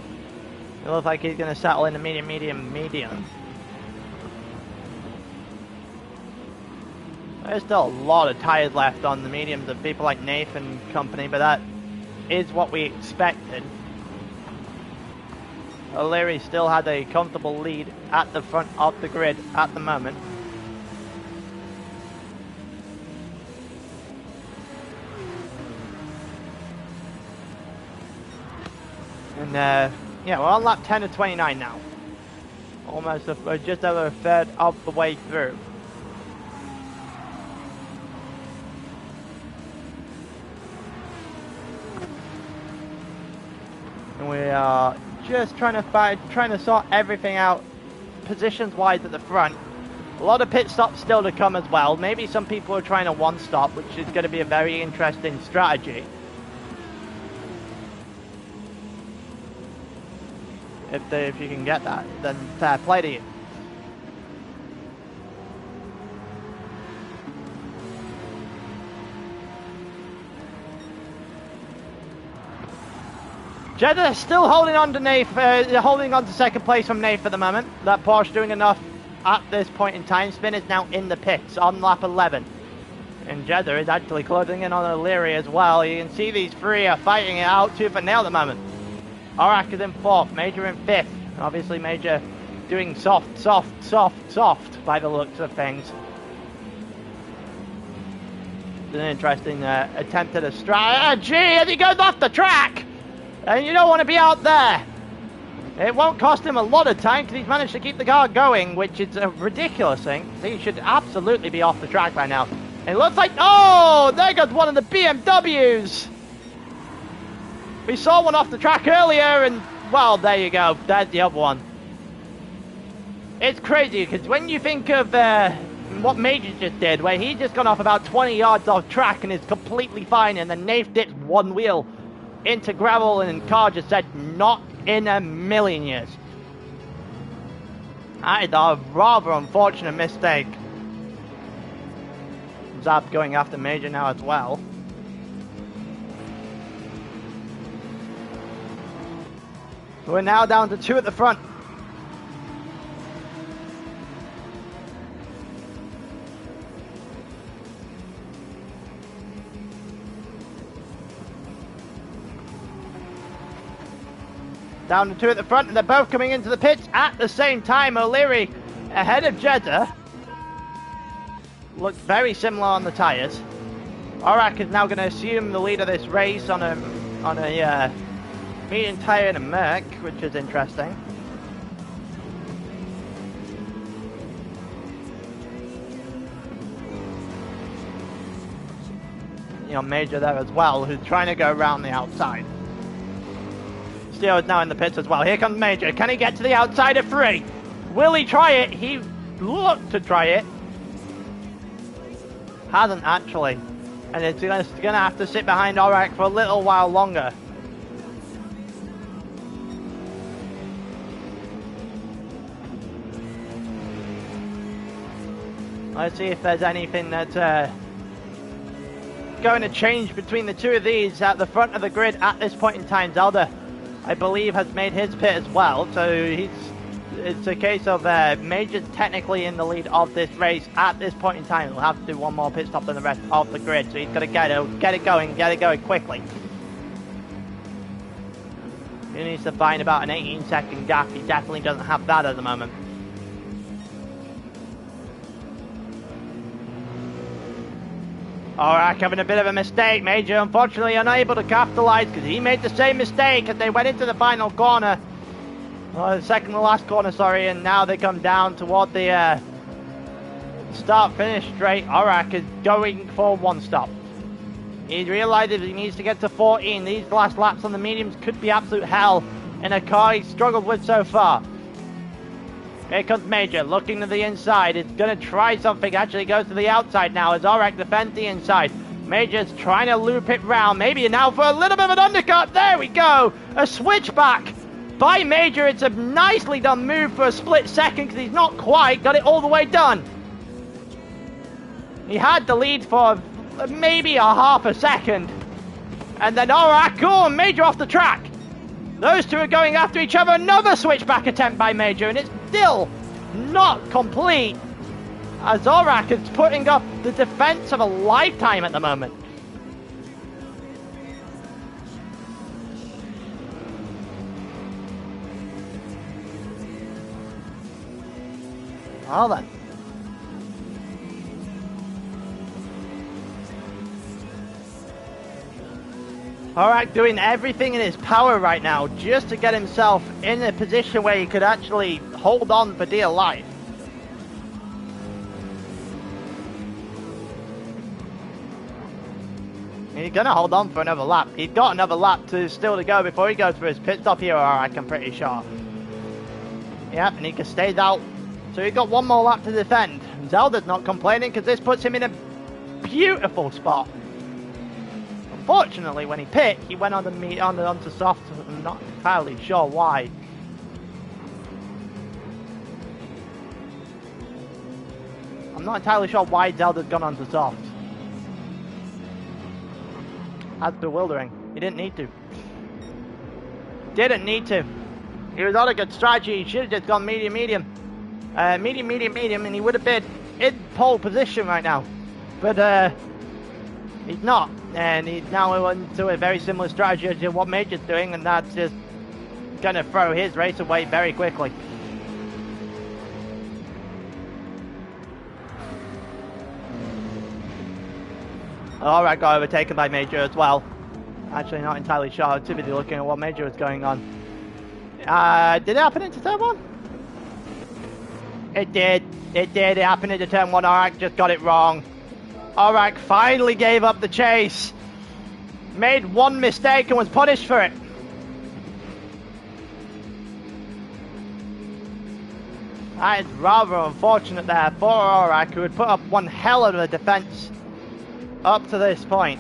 It looks like he's going to settle in a medium. There's still a lot of tyres left on the mediums of people like Nathan and company, but that is what we expected. O'Leary still had a comfortable lead at the front of the grid at the moment. And yeah, we're on lap 10 of 29 now. Almost just over a third of the way through. And we are just trying to sort everything out positions-wise at the front. A lot of pit stops still to come as well. Maybe some people are trying a one-stop, which is going to be a very interesting strategy. If you can get that, then fair play to you. Jeddah still holding on to Nath, holding on to second place from Nath at the moment. That Porsche doing enough at this point in time. Spin is now in the pits on lap 11. And Jeddah is actually closing in on O'Leary as well. You can see these three are fighting it out tooth and nail at the moment. Aurak is in 4th, Major in 5th. Obviously Major doing soft by the looks of things. It's an interesting attempt at a strategy as he goes off the track! And you don't want to be out there. It won't cost him a lot of time because he's managed to keep the car going, which is a ridiculous thing. He should absolutely be off the track by now. And it looks like, oh, there goes one of the BMWs. We saw one off the track earlier and, well, there you go. There's the other one. It's crazy because when you think of what Major just did, where he just gone off about 20 yards off track and is completely fine, and then Nath dips one wheel into gravel and car just said, not in a million years. That is a rather unfortunate mistake. Zab going after Major now as well. We're now down to 2 at the front. Down to 2 at the front, and they're both coming into the pits at the same time. O'Leary ahead of Jeddah. Looks very similar on the tyres. Aurak is now going to assume the lead of this race on a medium tyre and a Merc, which is interesting. You know, Major there as well, who's trying to go around the outside. Steele is now in the pits as well. Here comes Major. Can he get to the outside of 3? Will he try it? He looked to try it. Hasn't actually. And it's going to have to sit behind Aurak for a little while longer. Let's see if there's anything that's going to change between the 2 of these at the front of the grid at this point in time. Zelda, I believe, has made his pit as well, so it's a case of Major's technically in the lead of this race at this point in time. He'll have to do one more pit stop than the rest of the grid, so he's got to get it going quickly. He needs to find about an 18-second gap. He definitely doesn't have that at the moment. Aurak having a bit of a mistake. Major unfortunately unable to capitalise because he made the same mistake as they went into the final corner. Well, the second to last corner, sorry, and now they come down toward the start-finish straight. Aurak is going for one stop. He realises he needs to get to 14. These last laps on the mediums could be absolute hell in a car he's struggled with so far. Here comes Major, looking to the inside. It's going to try something. Actually goes to the outside now as Aurak defends the inside. Major's trying to loop it round. Maybe now for a little bit of an undercut. There we go. A switchback by Major. It's a nicely done move for a split second because he's not quite got it all the way done. He had the lead for maybe a half a second. And then Aurak, oh, Major off the track. Those two are going after each other. Another switchback attempt by Major, and it's still not complete. As Aurak is putting up the defense of a lifetime at the moment. Well then. Aurak doing everything in his power right now just to get himself in a position where he could actually hold on for dear life. He's going to hold on for another lap. He's got another lap still to go before he goes for his pit stop here, Aurak, I'm pretty sure. Yep, and he can stay out. So he's got one more lap to defend. Zelda's not complaining because this puts him in a beautiful spot. Unfortunately, when he pit, he went onto soft. I'm not entirely sure why. I'm not entirely sure why Zelda's gone on to soft. That's bewildering. He didn't need to. Didn't need to. He was on a good strategy. He should have just gone medium, medium. Medium, medium, medium, and he would have been in pole position right now. But he's not. And he's now into a very similar strategy to what Major's doing, and that's just going to throw his race away very quickly. Alright, got overtaken by Major as well. Actually, not entirely sure. I was too busy looking at what Major was going on. Did it happen into turn 1? It did. It did. It happened into turn 1. Aurak just got it wrong. Aurak finally gave up the chase. Made one mistake and was punished for it. That is rather unfortunate there for Aurak, who had put up one hell of a defense up to this point.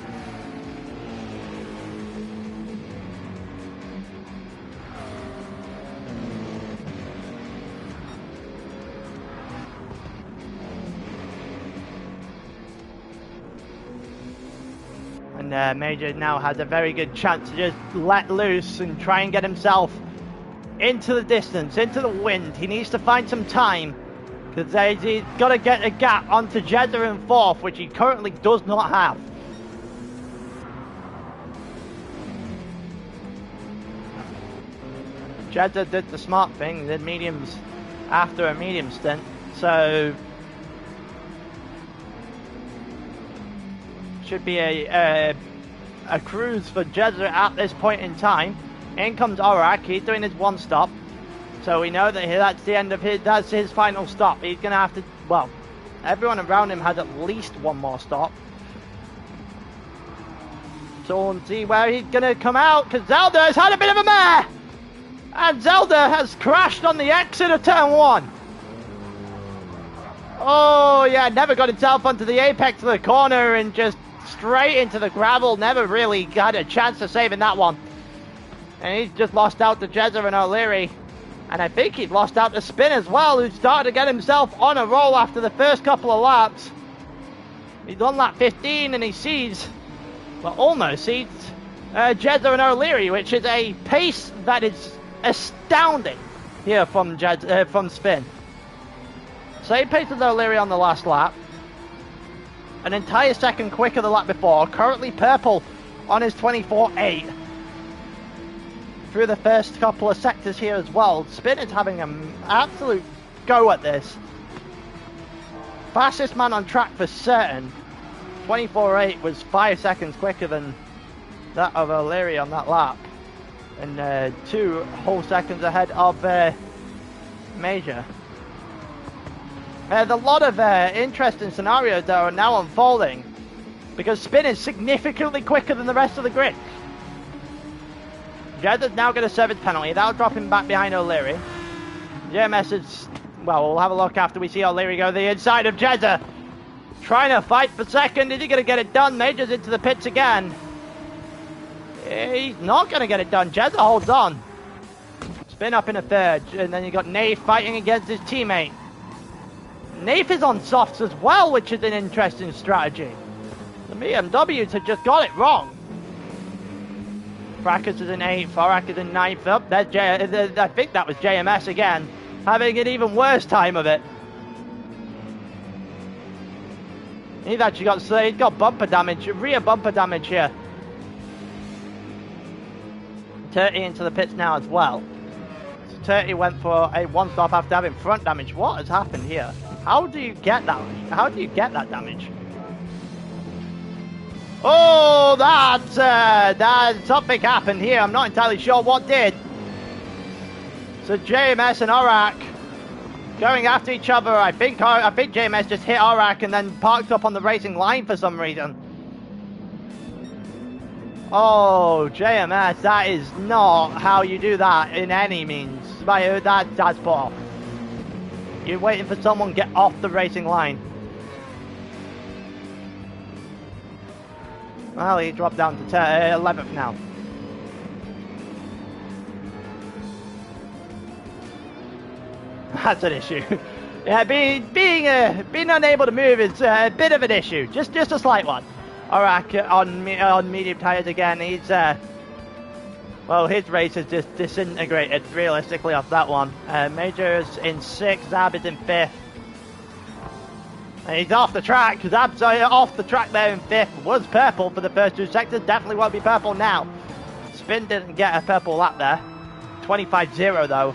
And Major now has a very good chance to just let loose and try and get himself into the distance, into the wind. He needs to find some time, because he's got to get a gap onto Jeddah in 4th, which he currently does not have. Jeddah did the smart thing, did mediums after a medium stint, so should be a cruise for Jeddah at this point in time. In comes Aurak. He's doing his one stop, so we know that that's the end of that's his final stop. He's gonna have to, well, everyone around him has at least one more stop, so we'll see where he's gonna come out, because Zelda has had a bit of a mare, and Zelda has crashed on the exit of turn 1. Oh yeah, never got himself onto the apex of the corner and just straight into the gravel. Never really got a chance to save in that one. And he's just lost out to Jeddah and O'Leary. And I think he's lost out to Spin as well, who started to get himself on a roll after the first couple of laps. He's on lap 15 and he sees, well, almost sees Jeddah and O'Leary, which is a pace that is astounding here from Spin. Same pace as O'Leary on the last lap. An entire second quicker than the lap before. Currently purple on his 24.8. Through the first couple of sectors here as well. Spin is having an absolute go at this. Fastest man on track for certain. 24.8 was 5 seconds quicker than that of O'Leary on that lap. And 2 whole seconds ahead of Major. There's a lot of interesting scenarios that are now unfolding, because Spin is significantly quicker than the rest of the grid. Jeddah's now going to serve his penalty. That'll drop him back behind O'Leary. JMS is, well, we'll have a look after we see O'Leary go the inside of Jeddah. Trying to fight for second. Is he going to get it done? Major's into the pits again. He's not going to get it done. Jeddah holds on. Spin up in a third. And then you've got Naif fighting against his teammate. Naif is on softs as well, which is an interesting strategy. The BMWs had just got it wrong. Fracas is in 8th, Aurak is in 9th. Up there's I think that was JMS again, having an even worse time of it. He's actually got bumper damage, rear bumper damage here. 30 into the pits now as well. So 30 went for a one stop after having front damage. What has happened here? How do you get that? How do you get that damage? Oh, that's something happened here. I'm not entirely sure what did. So JMS and Aurak going after each other. I think JMS just hit Aurak and then parked up on the racing line for some reason. Oh, JMS, that is not how you do that in any means. That's poor. You're waiting for someone to get off the racing line. Well, he dropped down to 11th now. That's an issue. Yeah, being unable to move is a bit of an issue, just a slight one. Arak on medium tires again. He's well, his race is just disintegrated realistically off that one. Major's in 6th, Zab is in 5th. And he's off the track. Zab's off the track there in 5th. Was purple for the first 2 sectors. Definitely won't be purple now. Spin didn't get a purple lap there. 25.0 though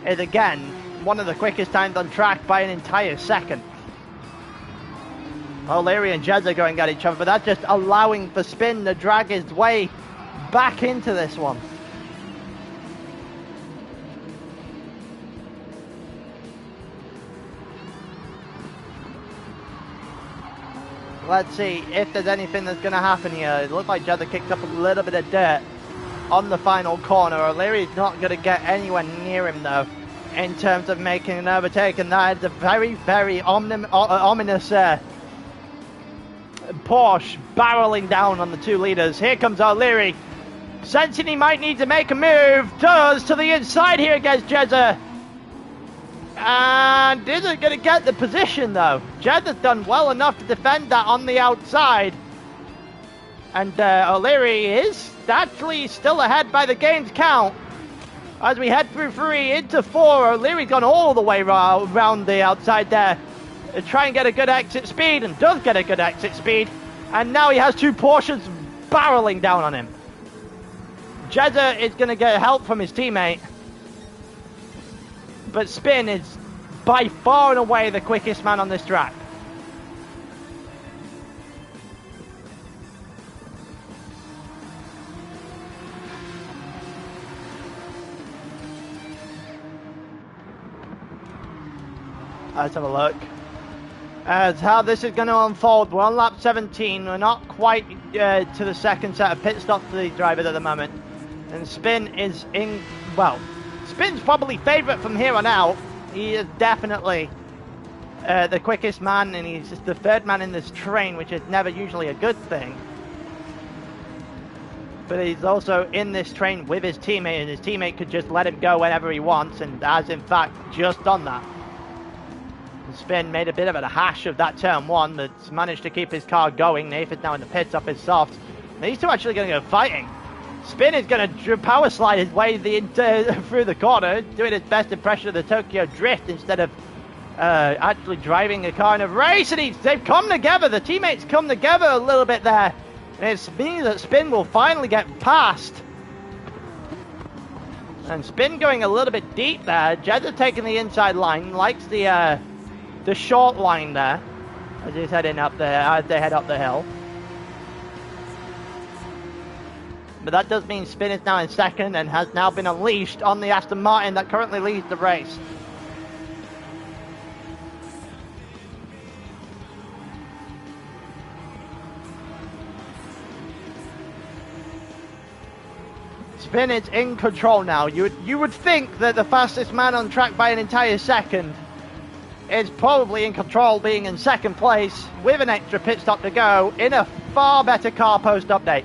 is again one of the quickest times on track by an entire second. O'Leary and Jez are going at each other, but that's just allowing for Spin to drag his way back into this one. Let's see if there's anything that's going to happen here. It looks like Jez kicked up a little bit of dirt on the final corner. O'Leary's not going to get anywhere near him though in terms of making an overtake, and that is a very, very ominous Porsche barreling down on the 2 leaders. Here comes O'Leary, sensing he might need to make a move. Does to the inside here against Jezza, and isn't going to get the position though. Jezza's done well enough to defend that on the outside, and O'Leary is actually still ahead by the game's count. As we head through 3 into 4, O'Leary's gone all the way around the outside there to try and get a good exit speed, and does get a good exit speed. And now he has 2 Porsches barreling down on him. Jezza is going to get help from his teammate, but Spin is by far and away the quickest man on this track. Let's have a look as how this is going to unfold. We're on lap 17. We're not quite to the second set of pit stops for these drivers at the moment. And Spin is in, well, Spin's probably favourite from here on out. He is definitely the quickest man, and he's just the 3rd man in this train, which is never usually a good thing. But he's also in this train with his teammate, and his teammate could just let him go whenever he wants, and has in fact just done that. Spin made a bit of a hash of that turn 1, but managed to keep his car going. Nathan's now in the pits up his soft. These 2 actually going to go fighting. Spin is going to power slide his way through the corner, doing his best impression of the Tokyo Drift instead of actually driving a car in a race. And they've come together. The teammates come together a little bit there. And it means that Spin will finally get past. And Spin going a little bit deep there. Jeddah taking the inside line, likes the short line there as he's heading up there, as they head up the hill. But that does mean Spin is now in 2nd and has now been unleashed on the Aston Martin that currently leads the race. Spin is in control now. You would think that the fastest man on track by an entire second is probably in control, being in 2nd place with an extra pit stop to go in a far better car post update.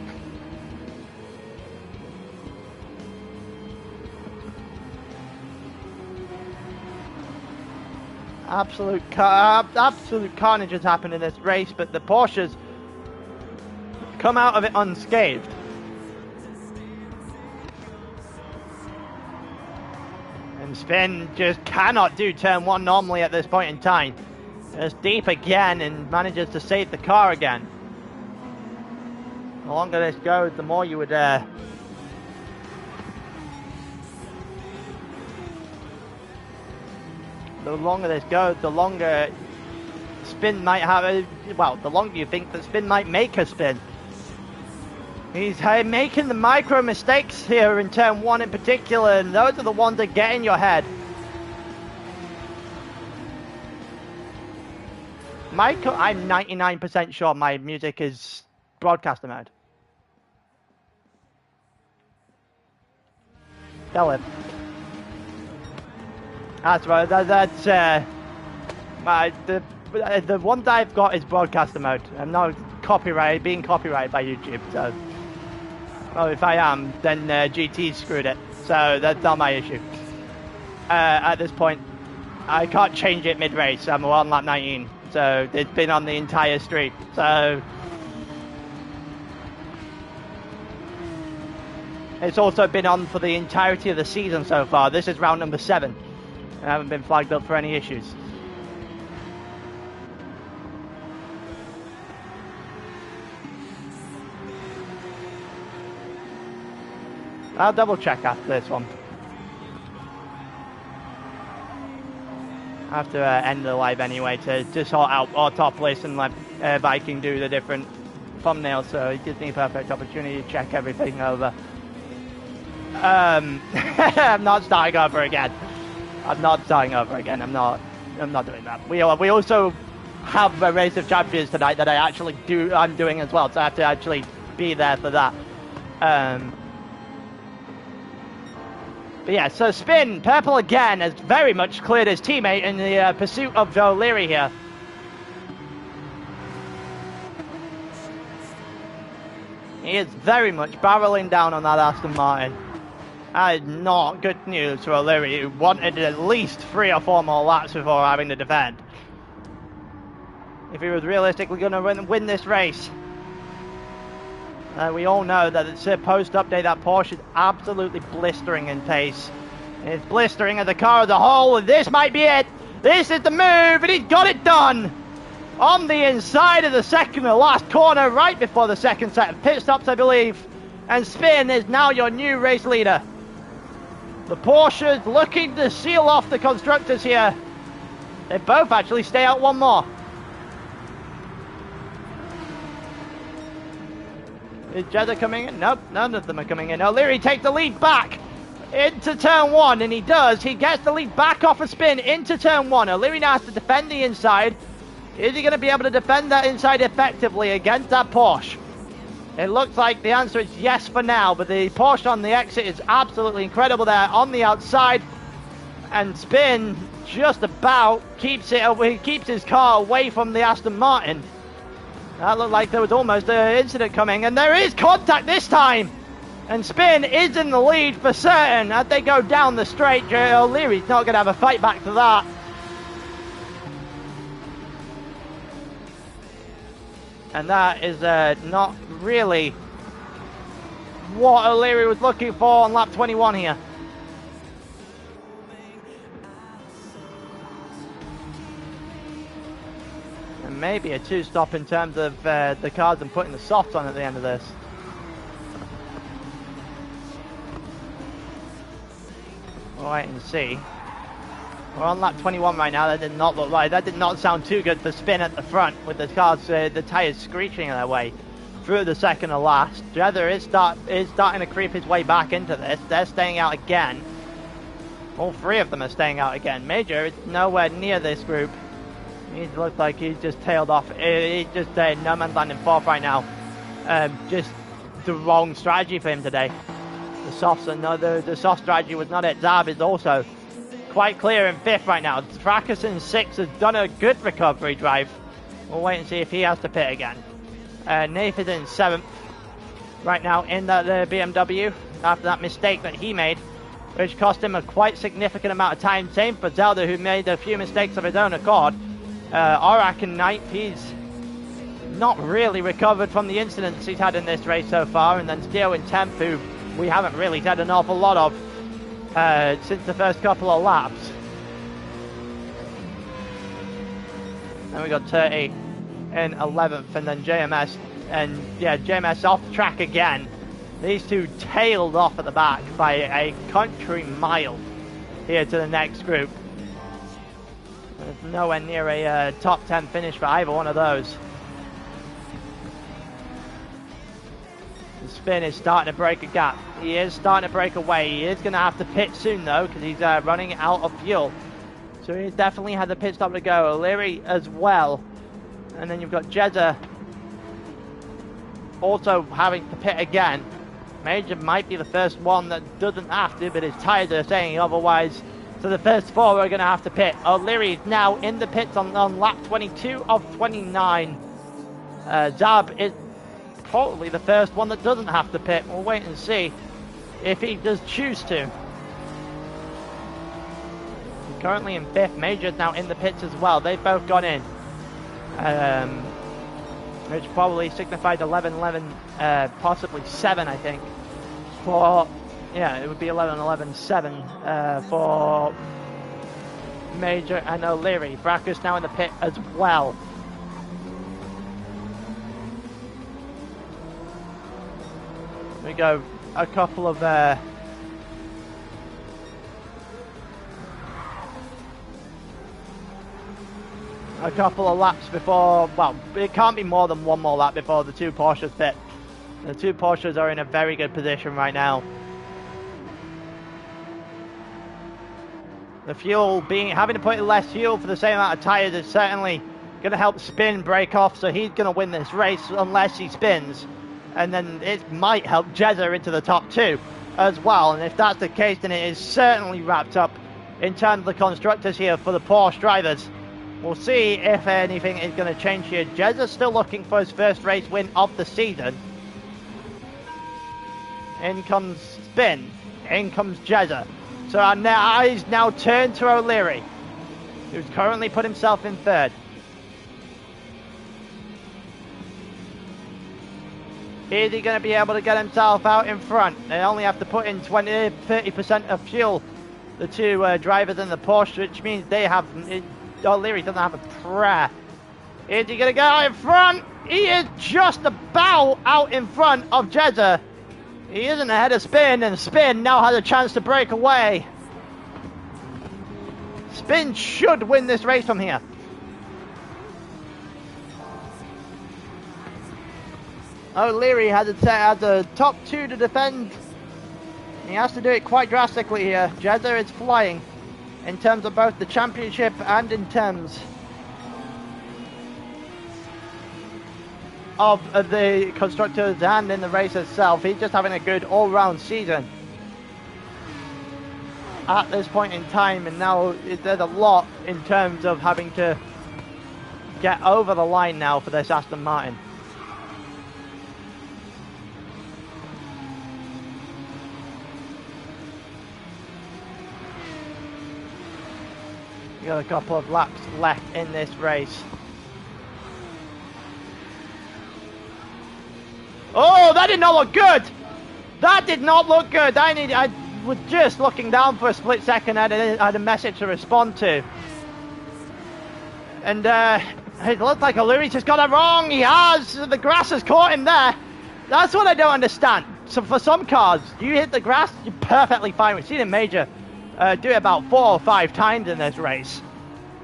Absolute carnage has happened in this race, but the Porsches come out of it unscathed. And Spin just cannot do turn 1 normally at this point in time. It's deep again and manages to save the car again. The longer this goes, the more you would the longer this goes, the longer Spin might have the longer you think that Spin might make a spin. He's making the micro mistakes here in turn 1 in particular, and those are the ones that get in your head. I'm 99% sure my music is broadcaster mode. Tell him. That's right. That's the one that I've got is broadcaster mode. I'm not being copyrighted by YouTube, so. Well, if I am, then GT screwed it. So that's not my issue at this point. I can't change it mid-race. I'm on lap 19, so it's been on the entire street. So it's also been on for the entirety of the season so far. This is round number 7. I haven't been flagged up for any issues. I'll double check after this one. I have to end the live anyway to sort out our top list and let Viking do the different thumbnails, so it gives me a perfect opportunity to check everything over. I'm not starting over again. I'm not starting over again. I'm not doing that. We also have a race of champions tonight that I'm doing as well, so I have to actually be there for that. But yeah, so Spin, purple again, has very much cleared his teammate in the pursuit of O'Leary here. He is very much barreling down on that Aston Martin. That is not good news for O'Leary, who wanted at least 3 or 4 more laps before having to defend. If he was realistically going to win this race. We all know that it's a post-update that Porsche is absolutely blistering in pace. It's blistering as a car as a whole, and this might be it. This is the move, and he's got it done. On the inside of the second to last corner, right before the second set of pit stops, I believe. And Spin is now your new race leader. The Porsche looking to seal off the constructors here. They both actually stay out one more. Is Jeddah coming in? Nope, none of them are coming in. O'Leary takes the lead back into turn 1, and he does. He gets the lead back off a Spin into turn 1. O'Leary now has to defend the inside. Is he going to be able to defend that inside effectively against that Porsche? It looks like the answer is yes for now, but the Porsche on the exit is absolutely incredible there on the outside. And Spin just about keeps his car away from the Aston Martin. That looked like there was almost an incident coming, and there is contact this time! And Spin is in the lead for certain as they go down the straight. O'Leary's not going to have a fight back to that. And that is not really what O'Leary was looking for on lap 21 here. Maybe a 2-stop in terms of the cars and putting the softs on at the end of this. We'll wait and see. We're on lap 21 right now. That did not look right. That did not sound too good for Spin at the front with the cars, the tyres screeching their way through the second to last. Jeddah is starting to creep his way back into this. They're staying out again. All 3 of them are staying out again. Major is nowhere near this group. He looks like he's just tailed off. He's just no man's land in 4th right now. Just the wrong strategy for him today. The soft strategy was not it. Zab is also quite clear in 5th right now. Fracas in 6th has done a good recovery drive. We'll wait and see if he has to pit again. Nathan in 7th right now in that BMW after that mistake that he made, which cost him a quite significant amount of time. Same for Zelda, who made a few mistakes of his own accord. Aurak in 9th, he's not really recovered from the incidents he's had in this race so far. And then Steele in 10th, who we haven't really had an awful lot of since the first couple of laps. Then we got 30 in 11th, and then JMS, and yeah, JMS off track again. These two tailed off at the back by a country mile here to the next group. There's nowhere near a top 10 finish for either one of those. The Spin is starting to break a gap. He is starting to break away. He is going to have to pit soon though, because he's running out of fuel. So he definitely had the pit stop to go. O'Leary as well. And then you've got Jeddah also having to pit again. Major might be the first one that doesn't have to, but his tyres are saying otherwise. So the first 4 are going to have to pit. O'Leary is now in the pits on lap 22 of 29. Zab is probably the first one that doesn't have to pit. We'll wait and see if he does choose to. currently in 5th. Major's now in the pits as well. They've both gone in. Which probably signified 11, 11, possibly 7, I think. For, yeah, it would be 11, 11, 7 for Major and O'Leary. Brackus now in the pit as well. We go a couple of laps before, well, it can't be more than one more lap before the 2 Porsches pit. The 2 Porsches are in a very good position right now. The fuel, having to put in less fuel for the same amount of tyres is certainly going to help Spin break off, so he's going to win this race unless he spins. And then it might help Jezza into the top 2 as well. And if that's the case, then it is certainly wrapped up in terms of the constructors here for the Porsche drivers. We'll see if anything is going to change here. Jezza's still looking for his first race win of the season. In comes Spin. In comes Jezza. So our eyes now turn to O'Leary, who's currently put himself in 3rd. Is he going to be able to get himself out in front? They only have to put in 30% of fuel, the 2 drivers in the Porsche, which means they have... O'Leary doesn't have a prayer. Is he going to get out in front? He is just about out in front of Jezza. He isn't ahead of Spin, and Spin now has a chance to break away. Spin should win this race from here. O'Leary has a top 2 to defend. He has to do it quite drastically here. Jezza is flying in terms of both the championship and in terms of the constructors and in the race itself. He's just having a good all-round season at this point in time, and now there's a lot in terms of having to get over the line now for this Aston Martin. You got a couple of laps left in this race. Oh, that did not look good. That did not look good. I was just looking down for a split second. I had a message to respond to. And it looked like O'Leary's just got it wrong. He has. The grass has caught him there. That's what I don't understand. So for some cars, you hit the grass, you're perfectly fine. We've seen a Major do it about 4 or 5 times in this race,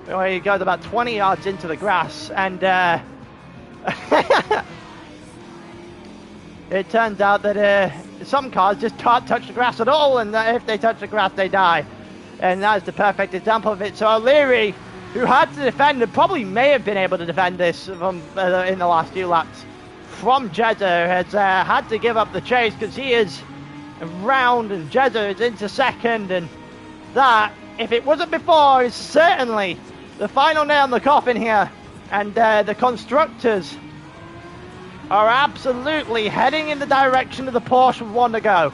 where he goes about 20 yards into the grass, and it turns out that some cars just can't touch the grass at all, and if they touch the grass, they die. And that's the perfect example of it. So O'Leary, who had to defend, and probably may have been able to defend this from, in the last few laps from Jezza, has had to give up the chase because he is around and Jezza is into 2nd, and that, if it wasn't before, is certainly the final nail in the coffin here. And the constructors are absolutely heading in the direction of the Porsche with 1 to go.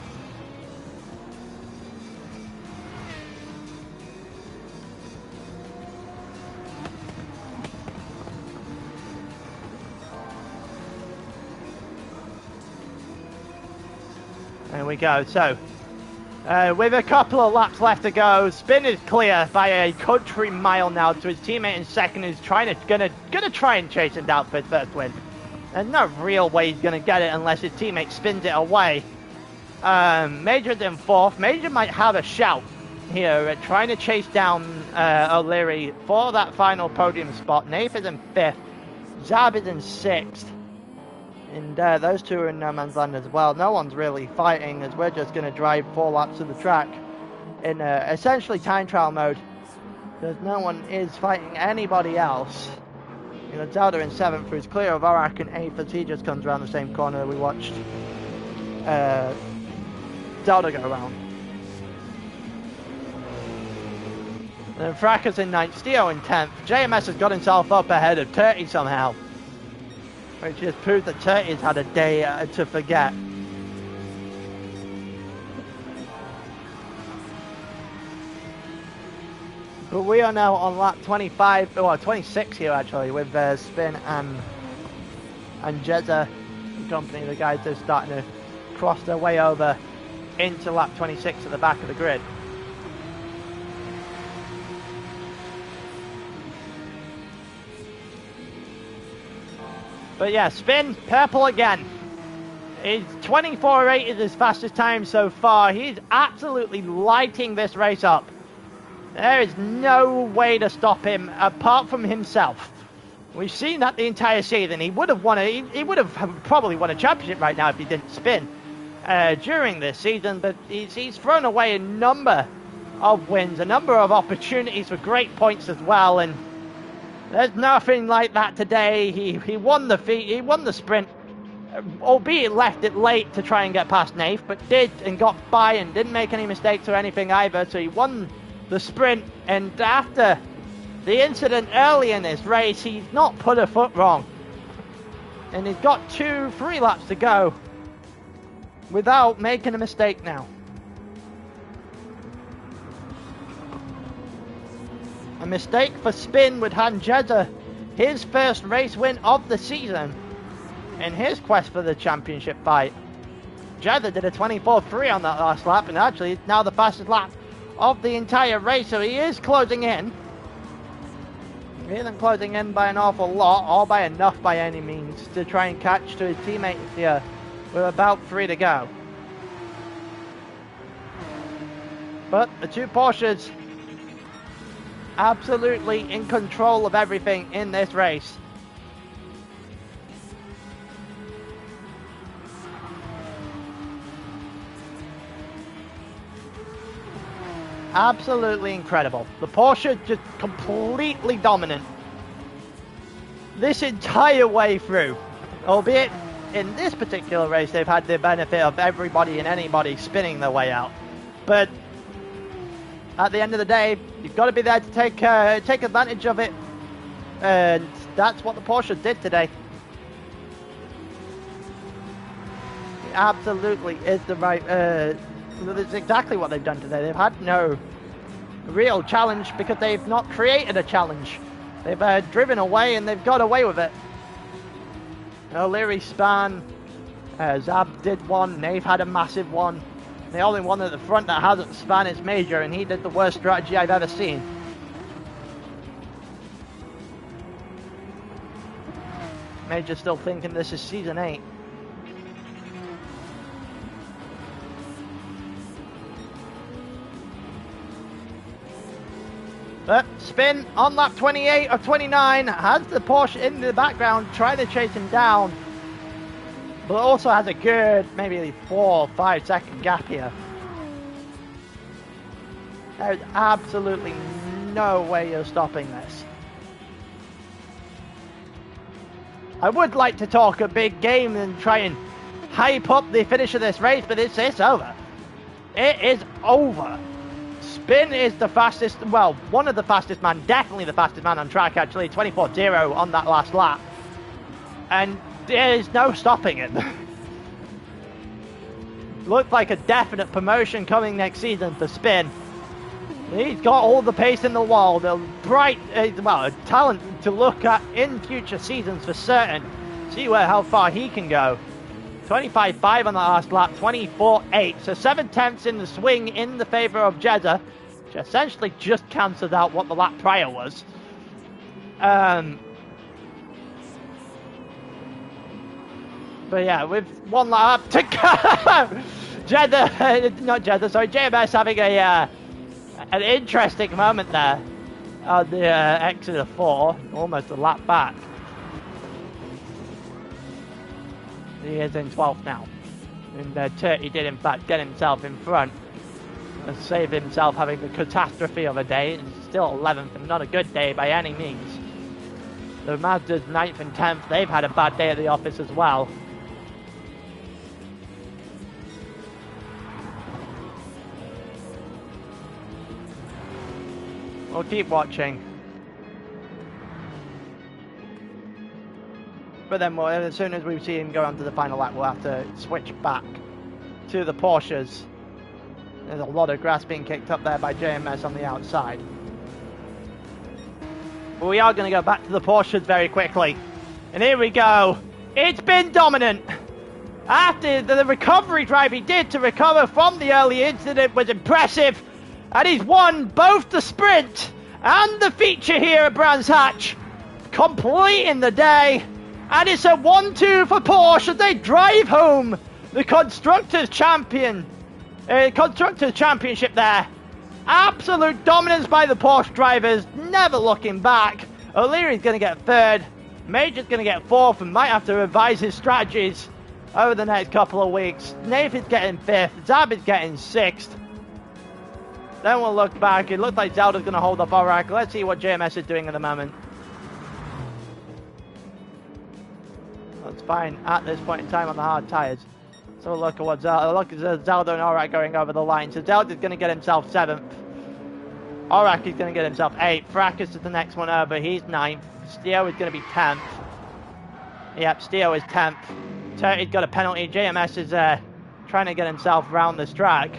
There we go. So, with a couple of laps left to go, Spin is clear by a country mile now to his teammate in 2nd, who's gonna try and chase him down for his first win. There's no real way he's gonna get it unless his teammate spins it away. Major's in 4th. Major might have a shout here at trying to chase down O'Leary for that final podium spot. Nath is in 5th. Zab is in 6th. And those 2 are in no man's land as well. No one's really fighting, as we're just going to drive 4 laps of the track in essentially time trial mode, because no one is fighting anybody else. You know, Zelda in 7th, who's clear of Arak in 8th, as he just comes around the same corner we watched Zelda go around. And then Fracas in 9th, Steo in 10th. JMS has got himself up ahead of Turty somehow, which just proves that Turty's had a day to forget. But we are now on lap 25, well 26 here actually, with Spin and Jezza and company. The guys are starting to cross their way over into lap 26 at the back of the grid. But yeah, Spin, purple again. He's 24.8 is his fastest time so far. He's absolutely lighting this race up. There is no way to stop him apart from himself. We've seen that the entire season. He would have won he would have probably won a championship right now if he didn't spin during this season, but he's thrown away a number of wins, a number of opportunities for great points as well, and there's nothing like that today. He won the sprint, albeit left it late to try and get past Nath, but did and got by and didn't make any mistakes or anything either, so he won the sprint. And after the incident early in this race, he's not put a foot wrong, and he's got 2-3 laps to go without making a mistake now. A mistake for Spin would hand Jezza his first race win of the season in his quest for the championship fight. Jezza did a 24.3 on that last lap, and actually it's now the fastest lap of the entire race, so he is closing in. He isn't closing in by an awful lot, or by enough by any means, to try and catch to his teammates here with about 3 to go. But the two Porsches absolutely in control of everything in this race. Absolutely incredible. The Porsche just completely dominant this entire way through. Albeit in this particular race they've had the benefit of everybody and anybody spinning their way out. But at the end of the day, you've got to be there to take advantage of it, and that's what the Porsche did today. It absolutely is the right. That's exactly what they've done today. They've had no real challenge because they've not created a challenge. They've driven away and they've got away with it. O'Leary span, Zab did one. Nave had a massive one. The only one at the front that hasn't span is Major, and he did the worst strategy I've ever seen. Major's still thinking this is season 8. But Spin on lap 28 or 29 has the Porsche in the background trying to chase him down, but also has a good maybe 4 or 5 second gap here. There's absolutely no way you're stopping this. I would like to talk a big game and try and hype up the finish of this race, but it's over. It is over. Spin is the fastest, well, one of the fastest man, definitely the fastest man on track actually, 24.0 on that last lap. And there is no stopping it. Looks like a definite promotion coming next season for Spin. He's got all the pace in the world, a bright, well, a talent to look at in future seasons for certain. See how far he can go. 25.5 on the last lap, 24.8. So 7/10 in the swing in the favour of Jezza, which essentially just cancelled out what the lap prior was. But yeah, with one lap to go, JMS having an interesting moment there on the exit of 4, almost a lap back. He is in 12th now, and Turkey did in fact get himself in front and save himself having the catastrophe of a day. It's still 11th and not a good day by any means. The Mazdas 9th and 10th, they've had a bad day at the office as well. We'll keep watching. But then as soon as we see him go onto the final lap, we'll have to switch back to the Porsches. There's a lot of grass being kicked up there by JMS on the outside. we are going to go back to the Porsches very quickly. And here we go. It's been dominant. After the recovery drive he did to recover from the early incident was impressive. And he's won both the sprint and the feature here at Brands Hatch, completing the day. And it's a 1-2 for Porsche as they drive home the Constructors' Championship there. Absolute dominance by the Porsche drivers, never looking back. O'Leary's going to get third. Major's going to get fourth and might have to revise his strategies over the next couple of weeks. Nathan's getting fifth. Zab is getting sixth. Then we'll look back. It looks like Zelda's going to hold up ALR. Let's see what JMS is doing at the moment. That's fine at this point in time on the hard tyres. So we'll look at what Zelda and ALR going over the line. So Zelda's going to get himself 7th. ALR is going to get himself 8th. Fracas is the next one over. He's 9th. Steo is going to be 10th. Yep, Steo is 10th. Turty's got a penalty. JMS is trying to get himself around this track.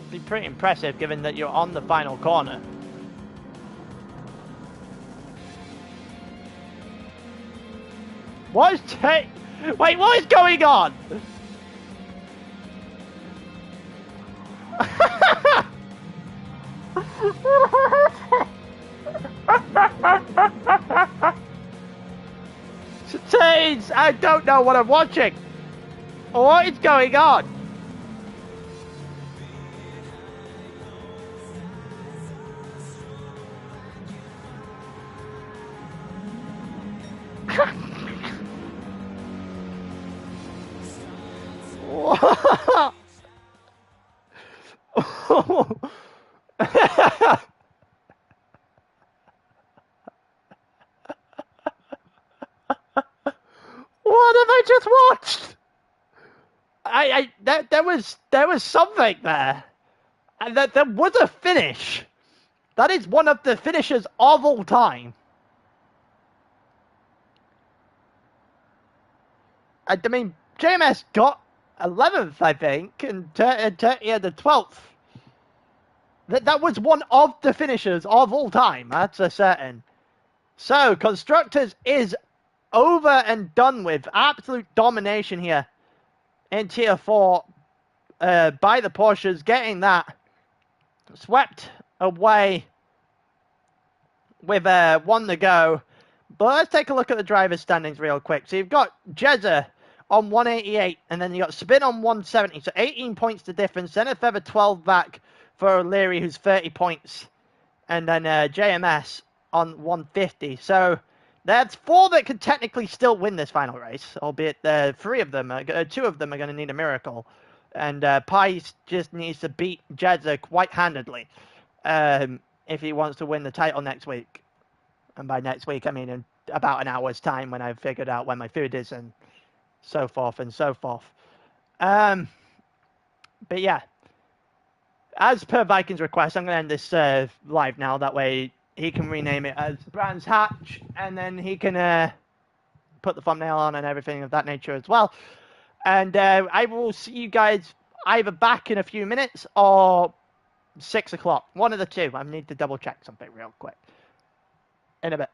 Be pretty impressive given that you're on the final corner. What is Wait, what is going on? Tains, I don't know what I'm watching. What is going on? What have I just watched? There was something there, and that there was a finish. That is one of the finishes of all time. I mean, JMS got 11th, I think, and Turty had the 12th. That was one of the finishes of all time. That's a certain. So, Constructors is over and done with. Absolute domination here in Tier 4 by the Porsches, getting that swept away with 1 to go. But let's take a look at the drivers' standings real quick. So you've got Jezza on 188, and then you got Spin on 170. So 18 points the difference. Then a further 12 back for O'Leary, who's 30 points. And then JMS on 150. So that's 4 that could technically still win this final race, albeit 2 of them are going to need a miracle. And Pies just needs to beat Jezza quite handedly if he wants to win the title next week. And by next week, I mean in about an hour's time when I've figured out when my food is and so forth and so forth. But yeah, as per Vikings' request, I'm going to end this live now. That way he can rename it as Brands Hatch, and then he can put the thumbnail on and everything of that nature as well. And I will see you guys either back in a few minutes or 6 o'clock. One of the two. I need to double check something real quick. In a bit.